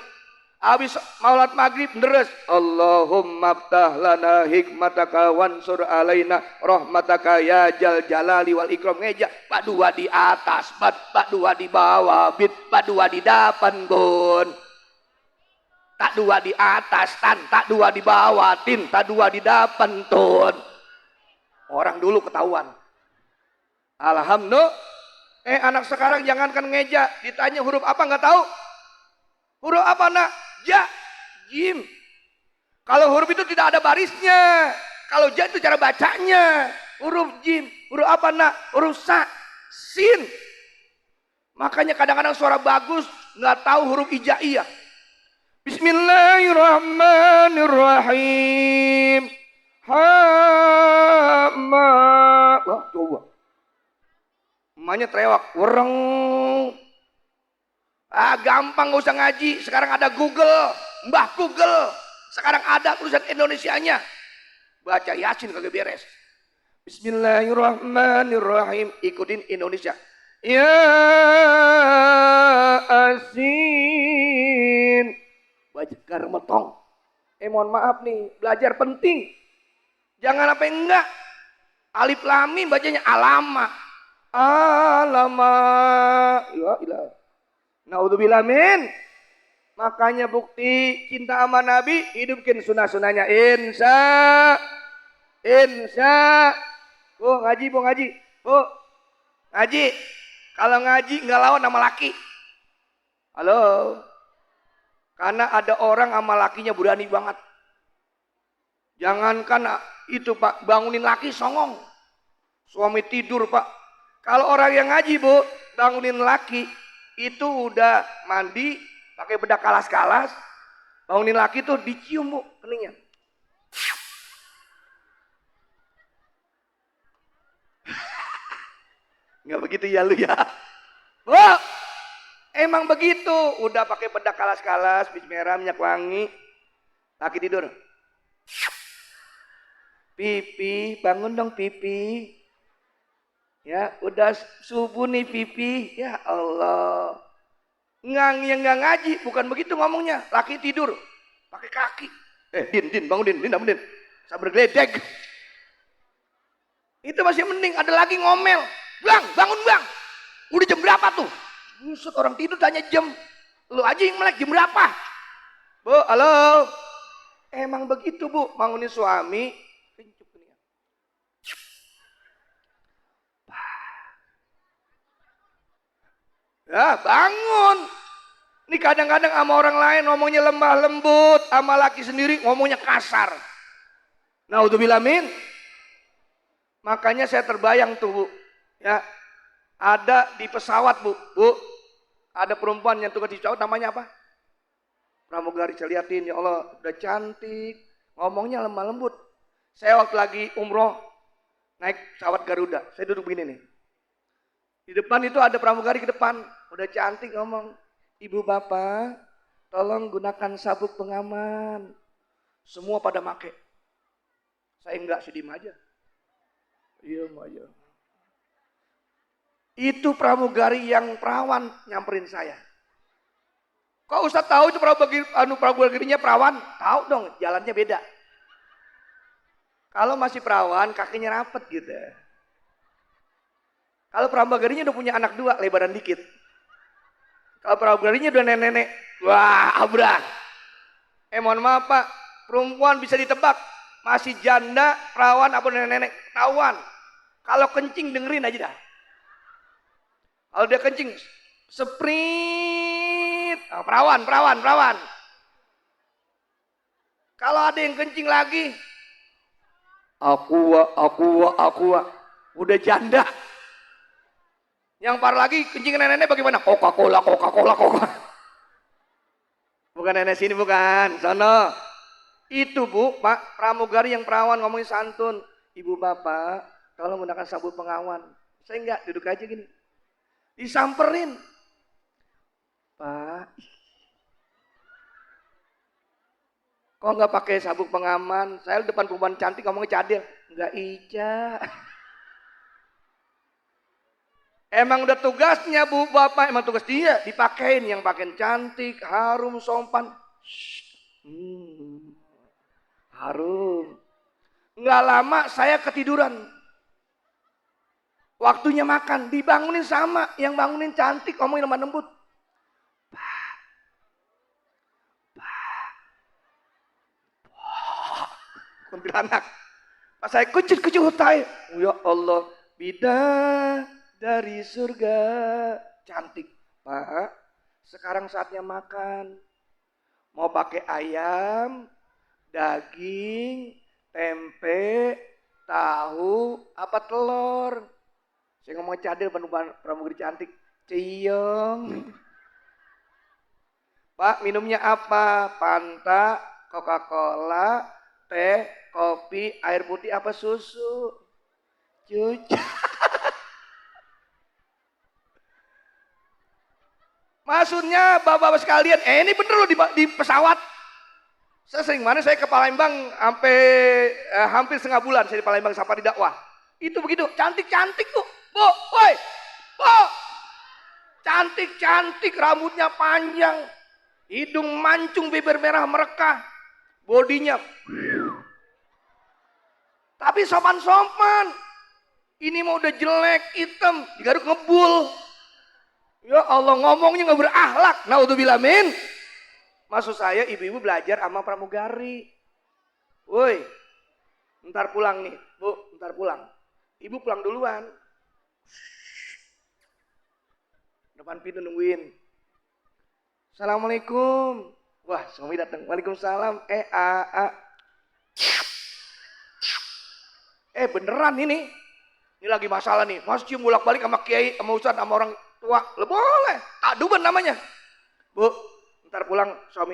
S2: Habis maulid maghrib deres. Allahumma ftah lana hikmataka wansur alaina rahmataka ya jal jalali wal ikram. Ngeja. Pak dua di atas. Pak dua di bawah. Pak dua di depan bun. Tak dua di atas, tak dua di bawah, tak dua di depan, tun. Orang dulu ketahuan. Alhamdulillah. Anak sekarang jangankan ngeja, ditanya huruf apa nggak tahu. Huruf apa nak? Ja, jim. Kalau huruf itu tidak ada barisnya. Kalau ja itu cara bacanya. Huruf jim. Huruf apa nak? Huruf sa, sin. Makanya kadang-kadang suara bagus nggak tahu huruf hijaiyah. Bismillahirrahmanirrahim. Ha Namanya trewak. Wereng. Gampang gak usah ngaji. Sekarang ada Google. Mbah Google. Sekarang ada tulisan Indonesianya. Baca Yasin kagak beres. Bismillahirrahmanirrahim. Ikutin Indonesia. Ya Asin. Baca garmetong. Mohon maaf nih. Belajar penting. Jangan apa enggak. Alif lam mim bacanya alama. Alama. Ya ilah. Naudzubillah min. Makanya bukti cinta sama Nabi, hidupkan sunnah-sunnahnya. Insya. Bu ngaji. Bu ngaji. Kalau ngaji nggak lawan sama laki. Halo. Karena ada orang sama lakinya berani banget. Jangankan itu Pak, bangunin laki songong. Suami tidur Pak. Kalau orang yang ngaji Bu, bangunin laki, itu udah mandi, pakai bedak kalas-kalas, bangunin laki tuh dicium Bu keningnya. Nggak begitu ya lu ya. Bu, emang begitu. Udah pakai bedak kalas-kalas, bismillah, minyak wangi, laki tidur. Pipi, bangun dong pipi. Ya, udah subuh nih pipi. Ya Allah. Yang nggak ngaji, bukan begitu ngomongnya. Laki tidur, pakai kaki. Din, bangun Din, bangun Din. Sabar geledek. Itu masih mending, ada lagi ngomel. Bang, bangun bang. Udah jam berapa tuh? Buset, orang tidur tanya jam. Lu aja yang melek jam berapa? Bu, halo. Emang begitu Bu, bangunin suami. Ya bangun. Ini kadang-kadang sama orang lain ngomongnya lemah lembut, sama laki sendiri ngomongnya kasar. Naudzubillah min. Makanya saya terbayang tuh Bu, ya ada di pesawat Bu, ada perempuan yang tugas di pesawat namanya apa? Pramugari. Saya liatin, ya Allah udah cantik, ngomongnya lemah lembut. Saya waktu lagi umroh naik pesawat Garuda, saya duduk begini nih. Di depan itu ada pramugari ke depan, udah cantik ngomong, ibu bapak tolong gunakan sabuk pengaman. Semua pada make. Saya enggak, sedih aja. Iya aja. Itu pramugari yang perawan nyamperin saya. Kok Ustaz tahu itu pramugarinya perawan? Tahu dong, jalannya beda. Kalau masih perawan kakinya rapet gitu. Kalau pramugarinya udah punya anak 2, lebaran dikit. Kalau pramugarinya udah nenek-nenek, wah abrak. Mohon maaf Pak, perempuan bisa ditebak. Masih janda, perawan, apa nenek-nenek, ketahuan. Kalau kencing dengerin aja dah. Kalau dia kencing, sprint. Oh, perawan. Kalau ada yang kencing lagi, aku. Udah janda. Yang parah lagi kencing nenek-nenek bagaimana? Coca-Cola. Bukan nenek sini, bukan. Sono. Itu Bu, Pak, pramugari yang perawan ngomongin santun. Ibu bapak, tolong gunakan sabuk pengaman. Saya enggak, duduk aja gini. Disamperin. Pak, kok enggak pakai sabuk pengaman? Saya depan perempuan cantik ngomongnya cadel. Enggak Ica. Emang udah tugasnya Bu Bapak, emang tugas dia dipakein yang pakein cantik, harum, sopan. Harum. Nggak lama saya ketiduran. Waktunya makan, dibangunin sama yang bangunin cantik, ngomongin lemah lembut. Pak. Kuntilanak. Pas saya kucut hutai. Ya Allah, bidah dari surga. Cantik. Pak, sekarang saatnya makan. Mau pakai ayam, daging, tempe, tahu, apa telur. Saya ngomong cadel pramugari cantik. Ciyong. Pak, minumnya apa? Fanta, Coca-Cola, teh, kopi, air putih, apa susu? Cucu. Maksudnya bapak-bapak sekalian, ini bener loh di pesawat. Saya sering mana saya ke Palembang sampai hampir setengah bulan saya di Palembang Safari Dakwah. Itu begitu, cantik-cantik tuh. Bu, woi. Bu. Cantik-cantik, rambutnya panjang. Hidung mancung, bibir merah merekah. Bodinya. Tapi sopan-sopan. Ini mau udah jelek, hitam, digaruk ngebul. Ya Allah, ngomongnya nggak berakhlak. Naudzubillah min. Maksud saya ibu-ibu belajar sama pramugari. Woi, ntar pulang nih, Bu, ntar pulang. Ibu pulang duluan. Depan pintu nungguin. Assalamualaikum. Wah, suami datang. Waalaikumsalam. Beneran ini. Ini lagi masalah nih. Mas cium bolak-balik sama kiai, sama ustadz, sama orang tua. Boleh. Takduban namanya. Bu, ntar pulang suami.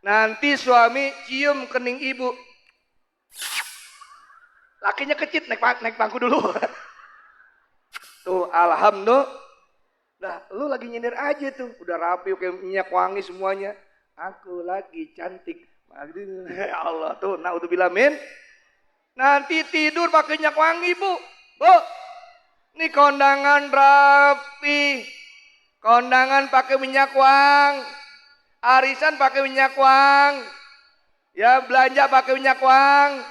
S2: Nanti suami cium kening ibu. Lakinya kecit, naik bangku dulu. Tuh, alhamdulillah. Nah, lu lagi nyindir aja tuh. Udah rapi, kayak minyak wangi semuanya. Aku lagi cantik. Ya Allah tuh, naudzubillah min. Nanti tidur pakai minyak wangi, Bu. Bu, ini kondangan rapi. Kondangan pakai minyak wang. Arisan pakai minyak wang. Ya, belanja pakai minyak wang.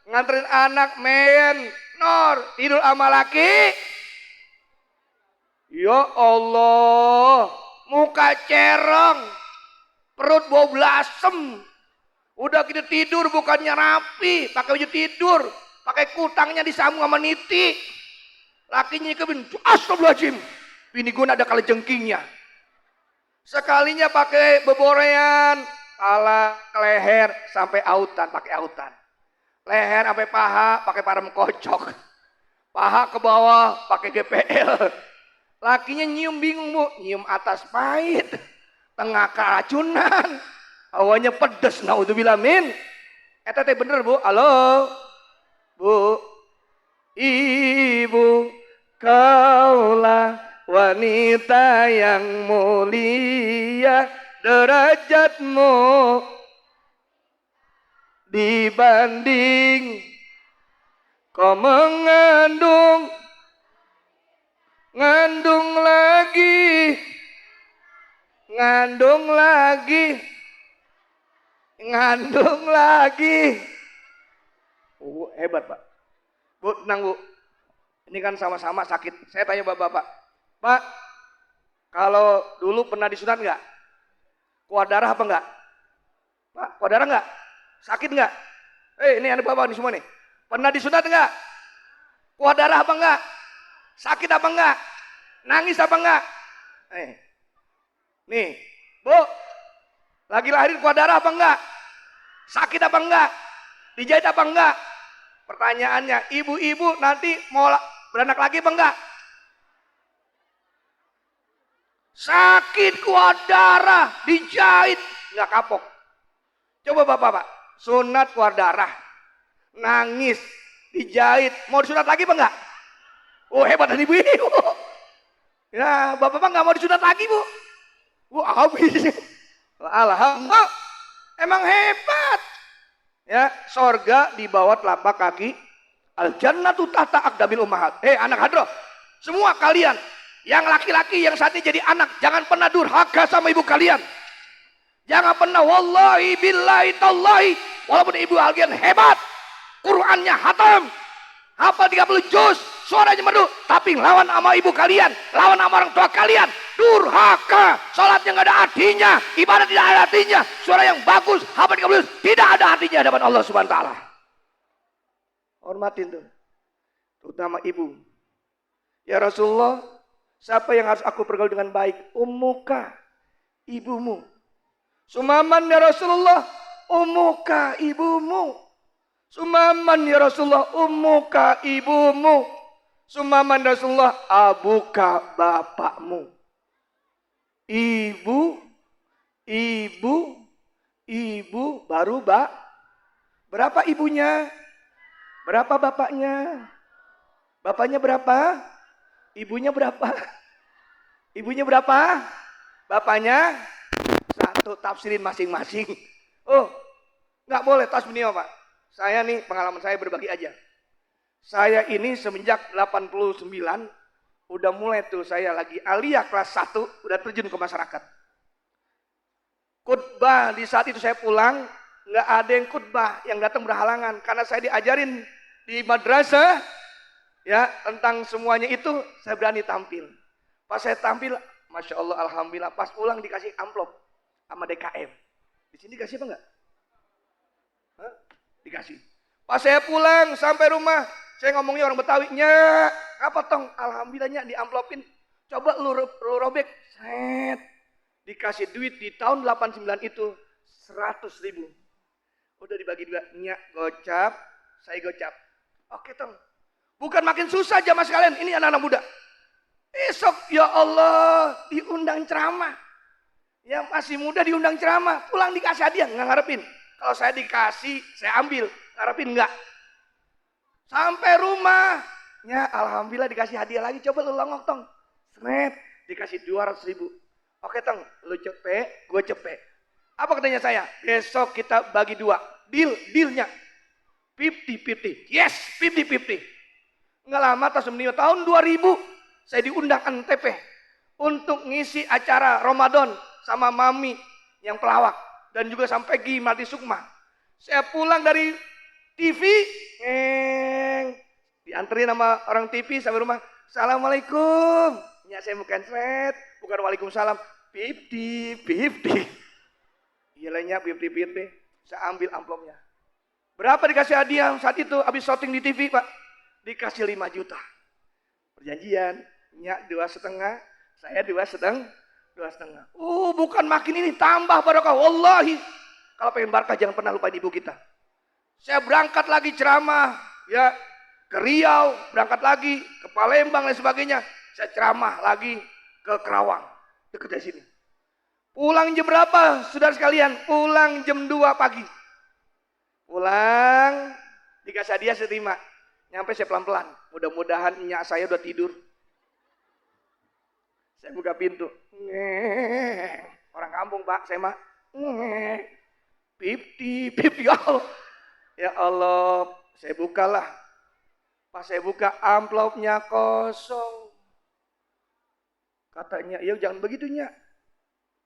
S2: Nganterin anak men. Nor, tidur sama laki. Ya Allah, muka cerong, perut bau belasem. Udah kita tidur bukannya rapi, pakai baju tidur, pakai kutangnya disambung sama niti. Lakinya kebin, astagfirullahaladzim. Bini gue ada kalajengkingnya. Sekalinya pakai beborean, kepala ke leher sampai autan, pakai autan. Leher sampai paha, pakai parem kocok. Paha ke bawah, pakai GPL. Lakinya nyium bingung, Bu. Nyium atas pahit, tengah keracunan, awalnya pedes. Naudzubillah min. Teh bener, Bu. Halo, Bu. Ibu, kaulah wanita yang mulia, derajatmu dibanding kau mengandung lagi. Hebat, Pak. Bu, tenang, Bu. Ini kan sama-sama sakit. Saya tanya Bapak, Pak, kalau dulu pernah disunat nggak? Keluar darah apa enggak? Pak, keluar darah nggak? Sakit nggak? Ini anak Bapak nih semua nih. Pernah disunat nggak? Keluar darah apa enggak? Sakit apa enggak? Nangis apa enggak? Nih, Bu, lagi lahirin keluar darah apa enggak? Sakit apa enggak? Dijahit apa enggak? Pertanyaannya, ibu-ibu nanti mau beranak lagi apa enggak? Sakit keluar darah, dijahit, enggak kapok. Coba Bapak, sunat keluar darah, nangis, dijahit, mau disunat lagi apa enggak? Oh, hebat nih ibu. Ya, Bapak enggak mau disunat lagi, Bu. Habis. Alhamdulillah. Emang hebat. Ya, sorga di bawah telapak kaki. Al jannatu tahta aqdamil ummahat. Anak hadroh, semua kalian yang laki-laki yang saat ini jadi anak, jangan pernah durhaka sama ibu kalian. Jangan pernah wallahi billahi tallahi, walaupun ibu kalian hebat, Qurannya hatam, hafal 30 juz, suaranya merdu, tapi lawan sama ibu kalian, lawan sama orang tua kalian, durhaka, sholatnya nggak ada artinya, ibadah tidak ada artinya, suara yang bagus, hafal 30 juz, tidak ada artinya hadapan Allah Subhanahu Wa Taala. Hormatin tuh, terutama ibu. Ya Rasulullah, siapa yang harus aku pergaul dengan baik? Ummuka, ibumu. Sumaman ya Rasulullah, ummuka, ibumu. Sumaman ya Rasulullah, ummuka, ibumu. Sumaman Rasulullah, abuka, bapakmu. Ibu, baru berapa ibunya? Berapa bapaknya? Bapaknya berapa? Ibunya berapa? Ibunya berapa? Bapaknya? Satu, tafsirin masing-masing. Oh, nggak boleh tasbih Pak. Saya nih pengalaman saya berbagi aja. Saya ini semenjak 89 udah mulai tuh saya lagi aliyah kelas 1 udah terjun ke masyarakat. Khutbah di saat itu saya pulang, nggak ada yang khutbah yang datang berhalangan karena saya diajarin di madrasah ya tentang semuanya itu saya berani tampil. Pas saya tampil, masya Allah, alhamdulillah. Pas pulang dikasih amplop sama DKM. Di sini dikasih apa enggak? Hah? Dikasih. Pas saya pulang sampai rumah, saya ngomongnya orang Betawi, nyak, apa tong? Alhamdulillahnya diamplopin. Coba lu robek, set. Dikasih duit di tahun 89 itu 100.000. Udah dibagi dua, nyak gocap, saya gocap. Oke tong. Bukan makin susah jamaah sekalian, ini anak-anak muda. Esok ya Allah diundang ceramah. Yang masih muda diundang ceramah, pulang dikasih hadiah, nggak ngarepin. Kalau saya dikasih, saya ambil, ngarepin enggak. Sampai rumahnya, alhamdulillah dikasih hadiah lagi. Coba lu longok tong, seret, dikasih 200.000. Oke tong, lu cepet, gue cepet. Apa katanya saya? Besok kita bagi dua, dealnya 50-50. Yes, 50-50. Nggak lama tahun 2000. Saya diundang Antep untuk ngisi acara Ramadan sama Mami yang pelawak dan juga sampai Gi Mati Sukma. Saya pulang dari TV, dianterin sama orang TV sampai rumah. Assalamualaikum. Ya saya bukan seret, bukan waalaikumsalam. 50-50. Iya 50-50. Saya ambil amplopnya. Berapa dikasih hadiah saat itu habis syuting di TV Pak? Dikasih 5 juta. Perjanjian. Nyak 2,5, saya 2,5. Bukan makin ini tambah barokah. Wallahi, kalau pengen barokah jangan pernah lupain ibu kita. Saya berangkat lagi ceramah, ya ke Riau, berangkat lagi ke Palembang dan sebagainya. Saya ceramah lagi ke Kerawang, dekat dari sini. Pulang jam berapa, saudara sekalian? Pulang jam 2 pagi. Pulang, dikasih hadiah saya terima. Nyampe saya pelan-pelan. Mudah-mudahan nyak saya udah tidur. Saya buka pintu. Orang kampung Pak, saya mah. 50 ya Allah. Ya Allah, saya bukalah. Pas saya buka amplopnya kosong. Katanya, ya jangan begitu nyak.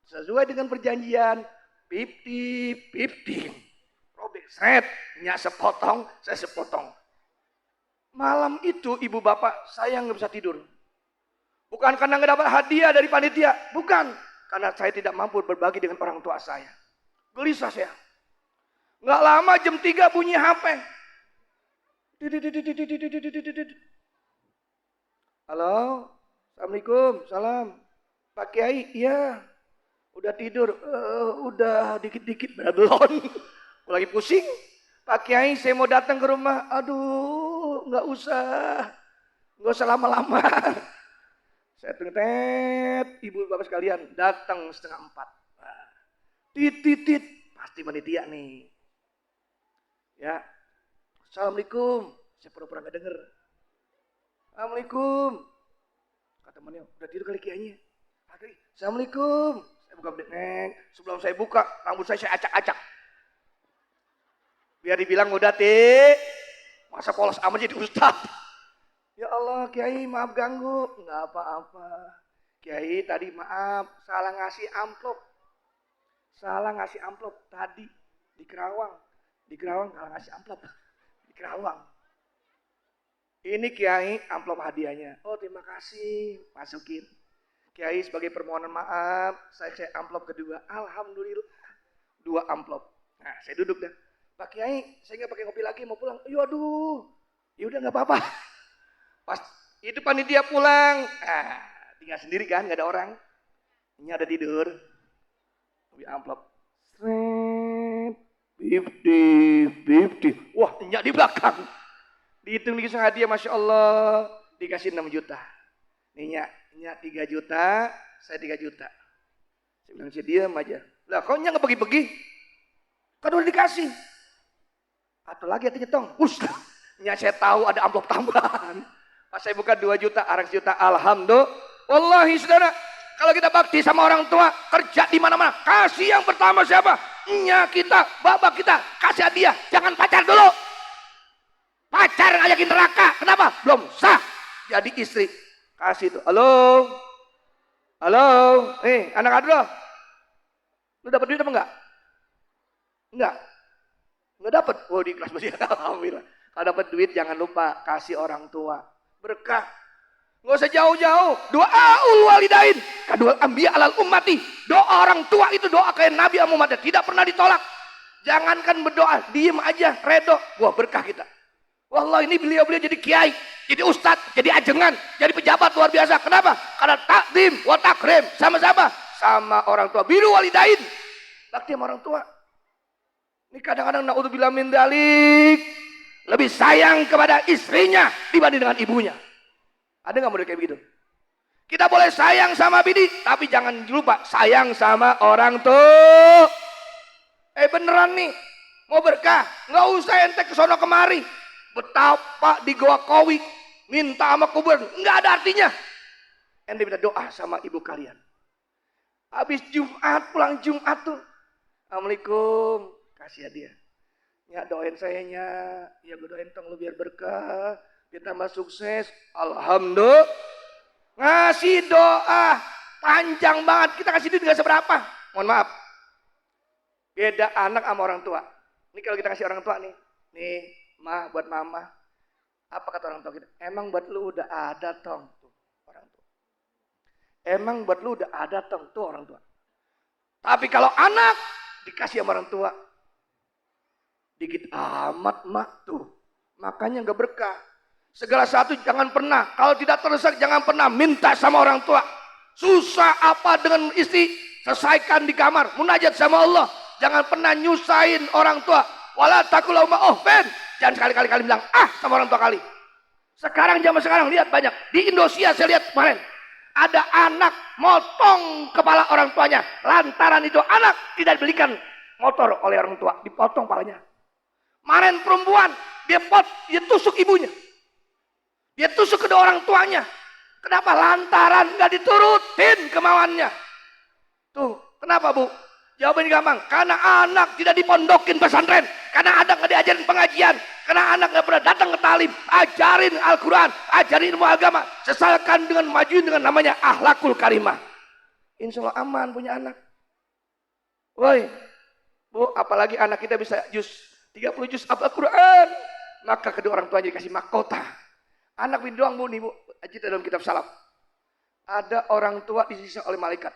S2: Sesuai dengan perjanjian 50-50. Robek, set, nyak sepotong, saya sepotong. Malam itu ibu bapak saya nggak bisa tidur. Bukan karena nggak dapat hadiah dari panitia, bukan. Karena saya tidak mampu berbagi dengan orang tua saya. Gelisah saya. Nggak lama jam 3 bunyi HP. Halo, Assalamualaikum, salam. Pak Kiai, iya. Udah tidur, udah dikit-dikit belum. Lagi pusing. Pak Kiai, saya mau datang ke rumah. Aduh, nggak usah lama-lama. Saya tengah ibu bapak sekalian datang 3:30. Titit, pasti panitia nih. Ya, assalamualaikum. Saya pura-pura nggak denger. Assalamualaikum. Kata temannya, udah tidur kali kiainya. Assalamualaikum. Saya buka neng. Sebelum saya buka, rambut saya acak-acak. Biar dibilang udah masa polos amat jadi ustaz. Ya Allah, Kiai maaf ganggu. Enggak apa-apa. Kiai tadi maaf, salah ngasih amplop tadi di Kerawang. Di Kerawang salah ngasih amplop. Di Kerawang. Ini Kiai amplop hadiahnya. Oh terima kasih, masukin. Kiai sebagai permohonan maaf, saya amplop kedua. Alhamdulillah, 2 amplop. Nah saya duduk dah. Pak Kiai, saya nggak pakai kopi lagi mau pulang. Aduh, yaudah nggak apa-apa. Pas itu panitia pulang, tinggal sendiri kan, nggak ada orang. Ini ada tidur, ambil amplop, 50. Wah, nyak di belakang. Dihitung dikasih hadiah, masya Allah, dikasih 6 juta. Nih nyak 3 juta, saya 3 juta. Saya bilang saya diam aja. Lah, kau nyak nggak pergi-pergi? Kan udah dikasih. Atau lagi artinya tong, nyak saya tahu ada amplop tambahan. Pas saya buka 2 juta, arang juta. Alhamdulillah. Wallahi saudara, kalau kita bakti sama orang tua, kerja di mana-mana, kasih yang pertama siapa? Nya kita, bapak kita, kasih hadiah. Jangan pacar dulu. Pacar ngajakin neraka. Kenapa? Belum sah jadi istri. Kasih itu. Halo. Halo. Anak Adro. Lu dapat duit apa enggak? Enggak. Enggak dapat. Oh, di kelas masih. Alhamdulillah. Kalau dapat duit jangan lupa kasih orang tua. Berkah. Nggak usah jauh-jauh. Doaul walidain. Kadul anbiya alal ummati. Doa orang tua itu doa kayak Nabi Muhammad. Tidak pernah ditolak. Jangankan berdoa. Diem aja. Redo. Wah berkah kita. Wallah ini beliau-beliau jadi kiai. Jadi ustadz. Jadi ajengan. Jadi pejabat luar biasa. Kenapa? Karena takdim. Wa takrim. Sama-sama. Sama orang tua. Biru walidain. Bakti sama orang tua. Ini kadang-kadang na'udzubillah min dzalik. Lebih sayang kepada istrinya dibanding dengan ibunya. Ada nggak model kayak begitu? Kita boleh sayang sama bini, tapi jangan lupa sayang sama orang tua. Beneran nih, mau berkah, nggak usah ente kesono kemari. Betapa di Goa Kowi, minta sama kubur, nggak ada artinya. Ente minta doa sama ibu kalian. Habis Jumat, pulang Jumat tuh, Assalamualaikum, kasih hadiah. Ya doain saya nya, ya gue doain tong lu biar berkah. Biar tambah sukses. Alhamdulillah. Ngasih doa. Panjang banget. Kita kasih duit gak seberapa. Mohon maaf. Beda anak sama orang tua. Ini kalau kita kasih orang tua nih. Nih, ma buat mama. Apa kata orang tua kita? Emang buat lu udah ada tong. Tuh, orang tua. Emang buat lu udah ada tong. Tuh orang tua. Tapi kalau anak dikasih sama orang tua. Dikit amat mak tuh. Makanya gak berkah. Segala satu jangan pernah, kalau tidak terdesak jangan pernah minta sama orang tua. Susah apa dengan istri, selesaikan di kamar, munajat sama Allah. Jangan pernah nyusahin orang tua. Wala taqulau ma'ohben. Jangan sekali-kali bilang sama orang tua kali. Sekarang zaman sekarang lihat banyak. Di Indonesia saya lihat kemarin. Ada anak motong kepala orang tuanya. Lantaran itu anak tidak dibelikan motor oleh orang tua. Dipotong kepalanya. Kemarin perempuan, dia tusuk ibunya. Dia tusuk kedua orang tuanya. Kenapa? Lantaran gak diturutin kemauannya. Tuh, kenapa bu? Jawabannya gampang. Karena anak tidak dipondokin pesantren. Karena anak gak diajarin pengajian. Karena anak gak pernah datang ke talim. Ajarin Al-Quran. Ajarin ilmu agama. Sesalkan dengan majuin dengan namanya akhlakul karimah. Insya Allah aman punya anak. Woi, bu, apalagi anak kita bisa 30 juz Al-Quran. Maka kedua orang tuanya dikasih mahkota. Anak bin doang bu nih bu, aja dalam kitab salaf. Ada orang tua disiksa oleh malaikat.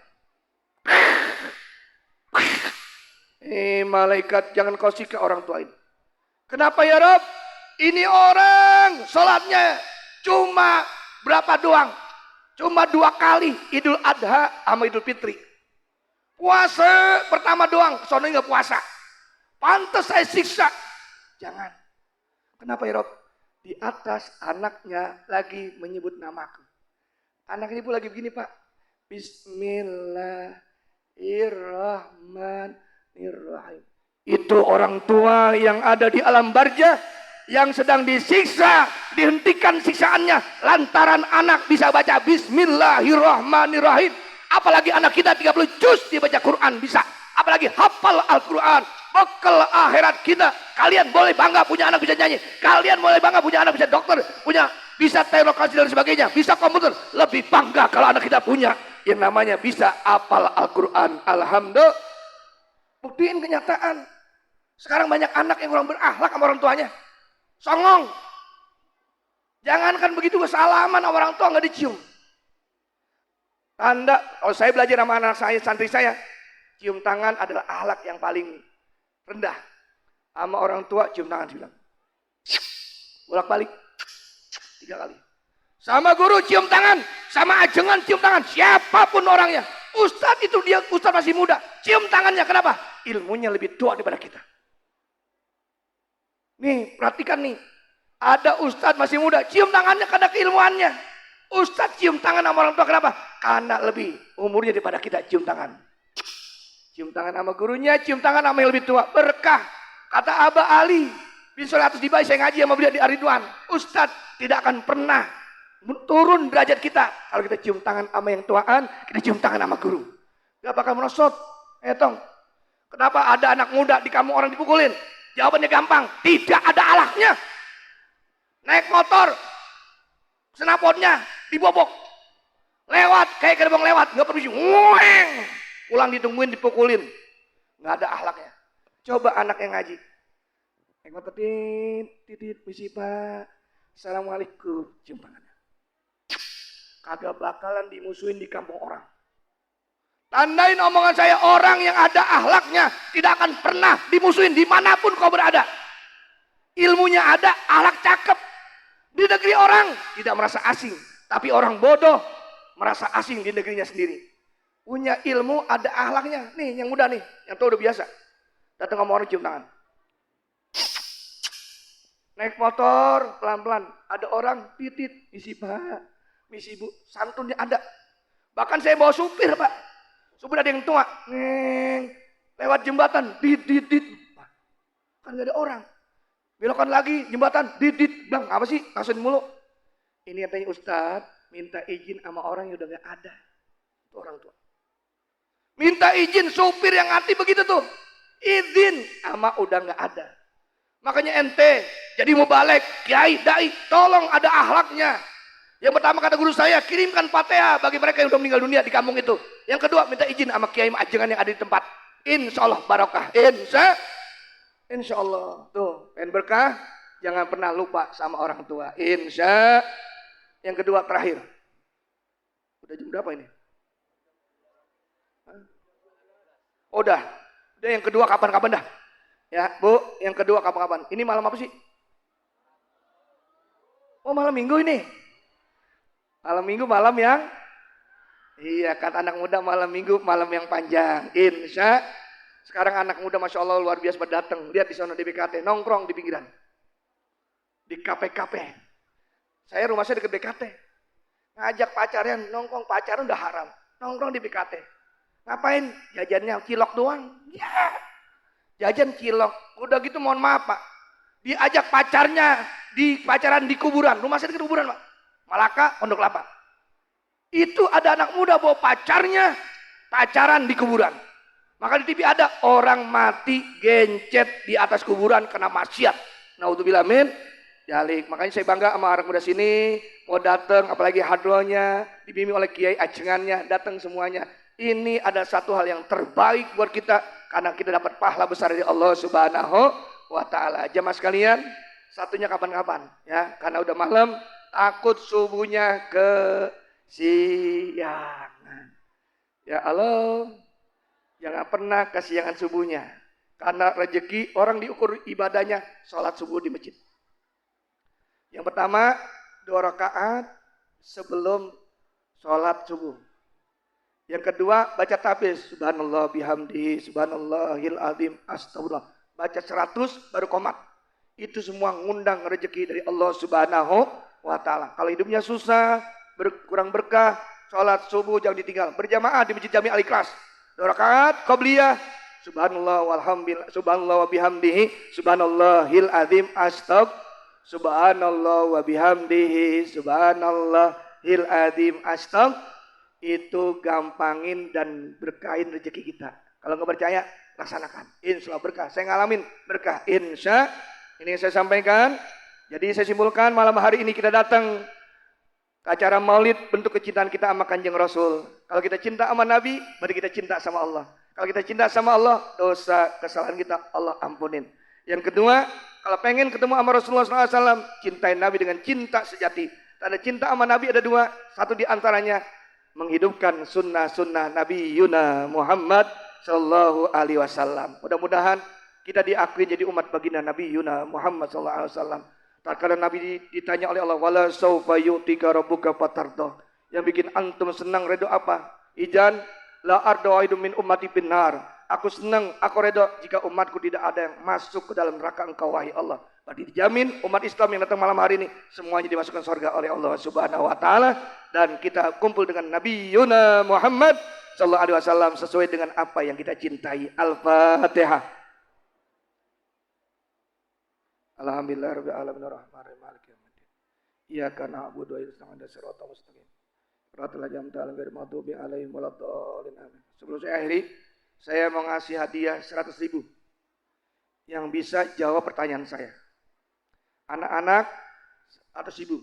S2: Malaikat jangan kau siksa orang tua ini. Kenapa ya Rob? Ini orang sholatnya cuma berapa doang? Cuma 2 kali, Idul Adha sama Idul Fitri. Puasa pertama doang, soalnya nggak puasa. Pantas saya siksa. Jangan. Kenapa ya Rob? Di atas anaknya lagi menyebut namaku. Anaknya ibu lagi begini pak. Bismillahirrahmanirrahim. Itu orang tua yang ada di alam barzah. Yang sedang disiksa. Dihentikan siksaannya. Lantaran anak bisa baca Bismillahirrahmanirrahim. Apalagi anak kita 30 juz dibaca Quran bisa. Apalagi hafal Al-Quran. Bekal akhirat kita. Kalian boleh bangga punya anak bisa nyanyi. Kalian boleh bangga punya anak bisa dokter. Bisa teknologi dan sebagainya. Bisa komputer. Lebih bangga kalau anak kita punya. Yang namanya bisa hafal Al-Quran. Alhamdulillah. Buktiin kenyataan. Sekarang banyak anak yang kurang berakhlak sama orang tuanya. Songong. Jangankan begitu kesalaman sama orang tua gak dicium. Tanda. Kalau saya belajar sama anak saya, santri saya. Cium tangan adalah akhlak yang paling rendah. Sama orang tua cium tangan bilang. Bolak-balik 3 kali. Sama guru cium tangan, sama ajengan cium tangan, siapapun orangnya. Ustadz itu dia, ustadz masih muda, cium tangannya. Kenapa? Ilmunya lebih tua daripada kita. Nih, perhatikan nih. Ada ustadz masih muda, cium tangannya karena keilmuannya. Ustadz cium tangan sama orang tua kenapa? Karena lebih umurnya daripada kita cium tangan. Cium tangan sama gurunya, cium tangan sama yang lebih tua. Berkah. Kata Aba Ali bin Sholih Atus Dibai, saya ngaji sama beliau di Ar-Ridwan. Ustadz tidak akan pernah turun derajat kita. Kalau kita cium tangan sama yang tuaan, kita cium tangan sama guru. Gak bakal merosot. Tong. Kenapa ada anak muda di kampung orang dipukulin? Jawabannya gampang. Tidak ada alahnya. Naik motor. Senapotnya dibobok. Lewat. Kayak gerbong lewat. Gak permisi. Ngueng. Pulang ditungguin dipukulin. Gak ada ahlaknya. Coba anak yang ngaji. Naik motor. Titit. Misi pak. Assalamualaikum. Cium tangannya. Kagak bakalan dimusuhin di kampung orang. Tandain omongan saya, orang yang ada akhlaknya tidak akan pernah dimusuhin dimanapun kau berada. Ilmunya ada, akhlak cakep. Di negeri orang tidak merasa asing. Tapi orang bodoh merasa asing di negerinya sendiri. Punya ilmu, ada akhlaknya. Nih yang muda nih, yang tua udah biasa. Datang ngomong orang cium tangan. Naik motor pelan-pelan. Ada orang titit, misi pak, misi bu, santunnya ada. Bahkan saya bawa supir pak. Supir ada yang tua, lewat jembatan, dit. Kan gak ada orang. Belokan lagi, jembatan, dit. Bang, apa sih? Kasuin mulu. Ini yang tanya Ustadz, minta izin sama orang yang udah gak ada. Itu orang tua. Minta izin, supir yang ngerti begitu tuh. Izin sama udah gak ada. Makanya ente, jadi mau balik, kiai, dai, tolong ada akhlaknya. Yang pertama kata guru saya, kirimkan Fatihah bagi mereka yang sudah meninggal dunia di kampung itu. Yang kedua, minta izin sama kiai ajengan yang ada di tempat. Insya Allah barokah. Insya Allah. Tuh, pengen berkah, jangan pernah lupa sama orang tua. Insya. Yang kedua terakhir. Udah jam berapa ini? Udah yang kedua kapan-kapan dah. Ya, Bu, yang kedua kapan-kapan. Ini malam apa sih? Oh, malam Minggu ini. Malam Minggu malam yang iya kata anak muda malam Minggu malam yang panjang. Insya. Sekarang anak muda Masya Allah luar biasa berdatang. Lihat di sana di BKT nongkrong di pinggiran. Di KPKP. Saya rumah saya dekat BKT. Ngajak pacarnya nongkrong, pacaran udah haram. Nongkrong di BKT. Ngapain? Jajannya cilok doang. Ya. Jajan cilok. Udah gitu mohon maaf Pak. Diajak pacarnya di pacaran di kuburan. Rumah saya dekat kuburan Pak. Malaka, Pondok Lapa. Itu ada anak muda bawa pacarnya pacaran di kuburan. Maka di TV ada orang mati gencet di atas kuburan kena maksiat. Naudzubillah min dzalik. Makanya saya bangga sama anak muda sini. Mau datang apalagi hadronya dibimbing oleh kiai ajengannya, datang semuanya. Ini ada satu hal yang terbaik buat kita karena kita dapat pahala besar dari Allah Subhanahu wa taala. Jamaah sekalian, satunya kapan-kapan ya, karena udah malam. Takut subuhnya kesiangan. Ya Allah, jangan pernah kesiangan subuhnya. Karena rezeki orang diukur ibadahnya sholat subuh di masjid. Yang pertama 2 rakaat sebelum sholat subuh. Yang kedua baca tahfiz. Subhanallah bihamdihi, subhanallahil azim, astagfirullah. Baca 100 baru qomat. Itu semua ngundang rezeki dari Allah Subhanahu wa ta'ala. Kalau hidupnya susah, kurang berkah, sholat subuh jangan ditinggal. Berjamaah di Masjid Jami Al-Ikhlas. 2 rakaat qabliyah. Subhanallah walhamdulillah, subhanallah wa bihamdihi, subhanallahil azim, subhanallah wa bihamdihi, subhanallahil azim, itu gampangin dan berkahin rezeki kita. Kalau nggak percaya, laksanakan. Insya Allah berkah. Saya ngalamin berkah. Insya. Ini yang saya sampaikan. Jadi saya simpulkan malam hari ini kita datang ke acara maulid bentuk kecintaan kita sama Kanjeng Rasul. Kalau kita cinta sama Nabi, berarti kita cinta sama Allah. Kalau kita cinta sama Allah, dosa kesalahan kita Allah ampunin. Yang kedua, kalau pengen ketemu sama Rasulullah SAW, cintai Nabi dengan cinta sejati. Tanda cinta sama Nabi ada 2. Satu di antaranya menghidupkan sunnah-sunnah Nabi Yuna Muhammad Sallallahu Alaihi Wasallam. Mudah-mudahan kita diakui jadi umat baginda Nabi Yuna Muhammad Sallallahu Alaihi Wasallam. Tatkala Nabi ditanya oleh Allah, wala saufa yu'tika rabbuka fatardah. Yang bikin antum senang redo apa? Ijan la arda waidum min ummati binnar. Aku senang, aku redo jika umatku tidak ada yang masuk ke dalam neraka engkau wahai Allah. Berarti dijamin umat Islam yang datang malam hari ini semuanya dimasukkan surga oleh Allah Subhanahu wa taala, dan kita kumpul dengan Nabi Yuna Muhammad sallallahu alaihi wasallam sesuai dengan apa yang kita cintai. Al-Fatihah. Alhamdulillah rabbil alamin arrahmanirrahim maliki yaumiddin. Iyyaka na'budu wa iyyaka nasta'in shiratal mustaqim. Shiratal ladzina an'amta 'alaihim ghairil maghdubi 'alaihim waladdallin. Amin. Sebelum saya akhiri, saya mau ngasih hadiah 100.000 yang bisa jawab pertanyaan saya. Anak-anak 100.000,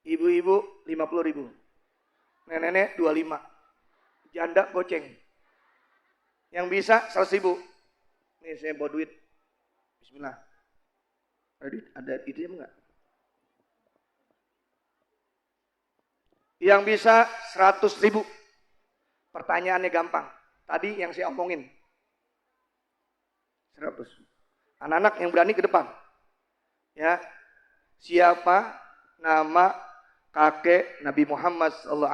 S2: ibu-ibu 50.000, nenek-nenek 25, janda goceng. Yang bisa 100.000. Nih saya bawa duit. Bismillah. Ada itunya enggak? Yang bisa 100.000. Pertanyaannya gampang. Tadi yang saya omongin. 100. Anak-anak yang berani ke depan. Ya. Siapa nama kakek Nabi Muhammad SAW?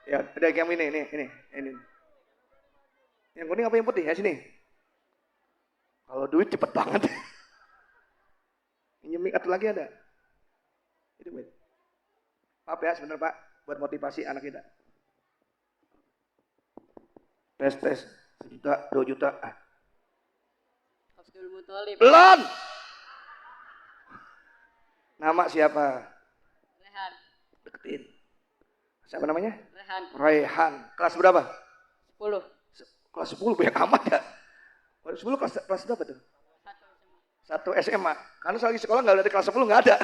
S2: Ya, ada yang ini. Yang kuning apa yang putih? Ya sini. Kalau duit cepet banget. Ini mic atau lagi ada? Itu wait. Maaf ya sebentar Pak, buat motivasi anak kita. Tes. 1 juta, 2 juta.
S3: Abdul Muthalib.
S2: Belum. Nama siapa?
S3: Rehan.
S2: Deketin. Siapa namanya?
S3: Rehan.
S2: Raihan. Kelas berapa?
S3: 10.
S2: Kelas 10 banyak amat ya. Kelas 10 kelas berapa tuh? 1 SMA. Karena lagi sekolah nggak ada kelas 10 nggak ada.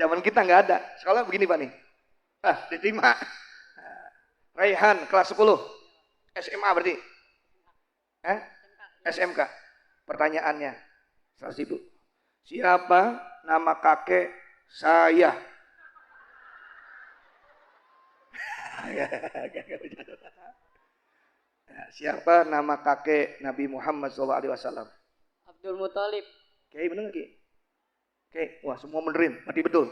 S2: Zaman kita nggak ada. Sekolah begini Pak nih. Diterima. Raihan kelas 10. SMA berarti. SMK. Pertanyaannya 100.000. Siapa nama kakek saya? Siapa nama kakek Nabi Muhammad SAW?
S3: Abdul Muthalib.
S2: Oke, bener nggak Ki? Oke, wah semua benerin, berarti betul.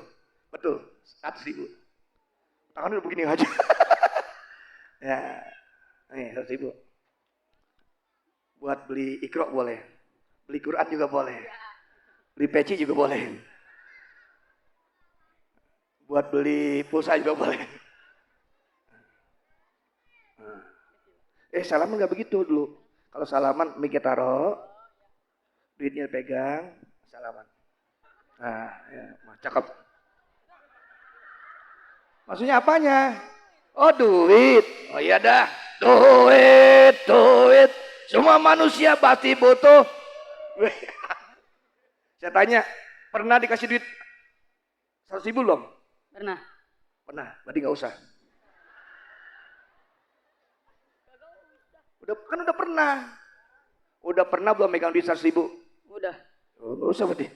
S2: 100.000. Tangan udah begini aja. Ya, nih 100.000. Buat beli ikro boleh, beli Quran juga boleh, beli peci juga boleh, buat beli pulsa juga boleh. Salaman nggak begitu dulu. Kalau salaman mikir taruh, duitnya pegang, salaman. Nah, ya, cakep. Maksudnya apanya? Oh duit. Oh iya dah, duit. Semua manusia pasti butuh. Saya tanya, pernah dikasih duit 100.000 belum?
S3: Pernah.
S2: Berarti nggak usah. Udah pernah belum megang duit 100.000?
S3: Udah.
S2: Oh, nggak usah berarti.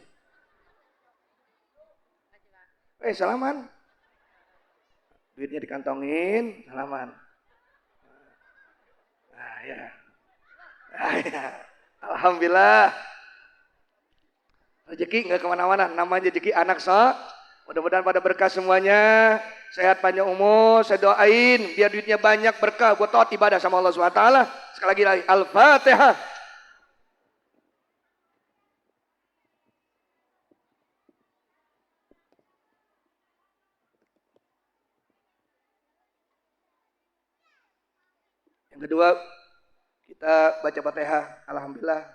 S2: Salaman. Duitnya dikantongin, salaman. Ya. Alhamdulillah. Rezeki nggak kemana-mana. Namanya rezeki anak Mudah-mudahan pada berkah semuanya. Sehat panjang umur. Saya doain biar duitnya banyak berkah buat taat ibadah sama Allah SWT. Sekali lagi Al-Fatihah. Yang kedua, kita baca Fatihah. Alhamdulillah.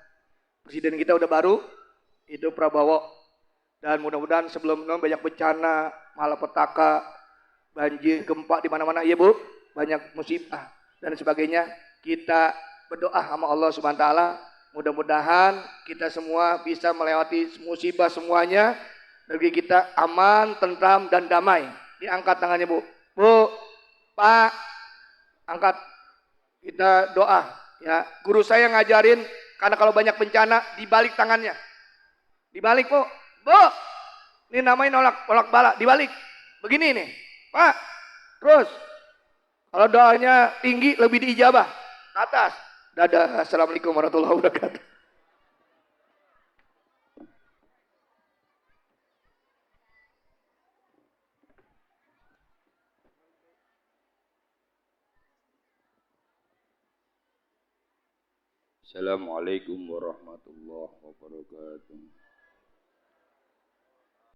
S2: Presiden kita udah baru. Itu Prabowo. Dan mudah-mudahan sebelum banyak bencana, malapetaka, banjir, gempa di mana-mana, ya Bu, banyak musibah dan sebagainya. Kita berdoa sama Allah Subhanahu wa taala, mudah-mudahan kita semua bisa melewati musibah semuanya, negeri kita aman, tentram dan damai. Diangkat tangannya Bu. Bu, Pak, angkat. Kita doa ya. Guru saya ngajarin karena kalau banyak bencana dibalik tangannya. Dibalik, Bu. Bu, ini namanya nolak bala, dibalik. Begini nih, Pak. Terus, kalau doanya tinggi lebih diijabah. Ke atas. Dadah. Assalamualaikum warahmatullahi wabarakatuh.
S4: Assalamualaikum warahmatullahi wabarakatuh.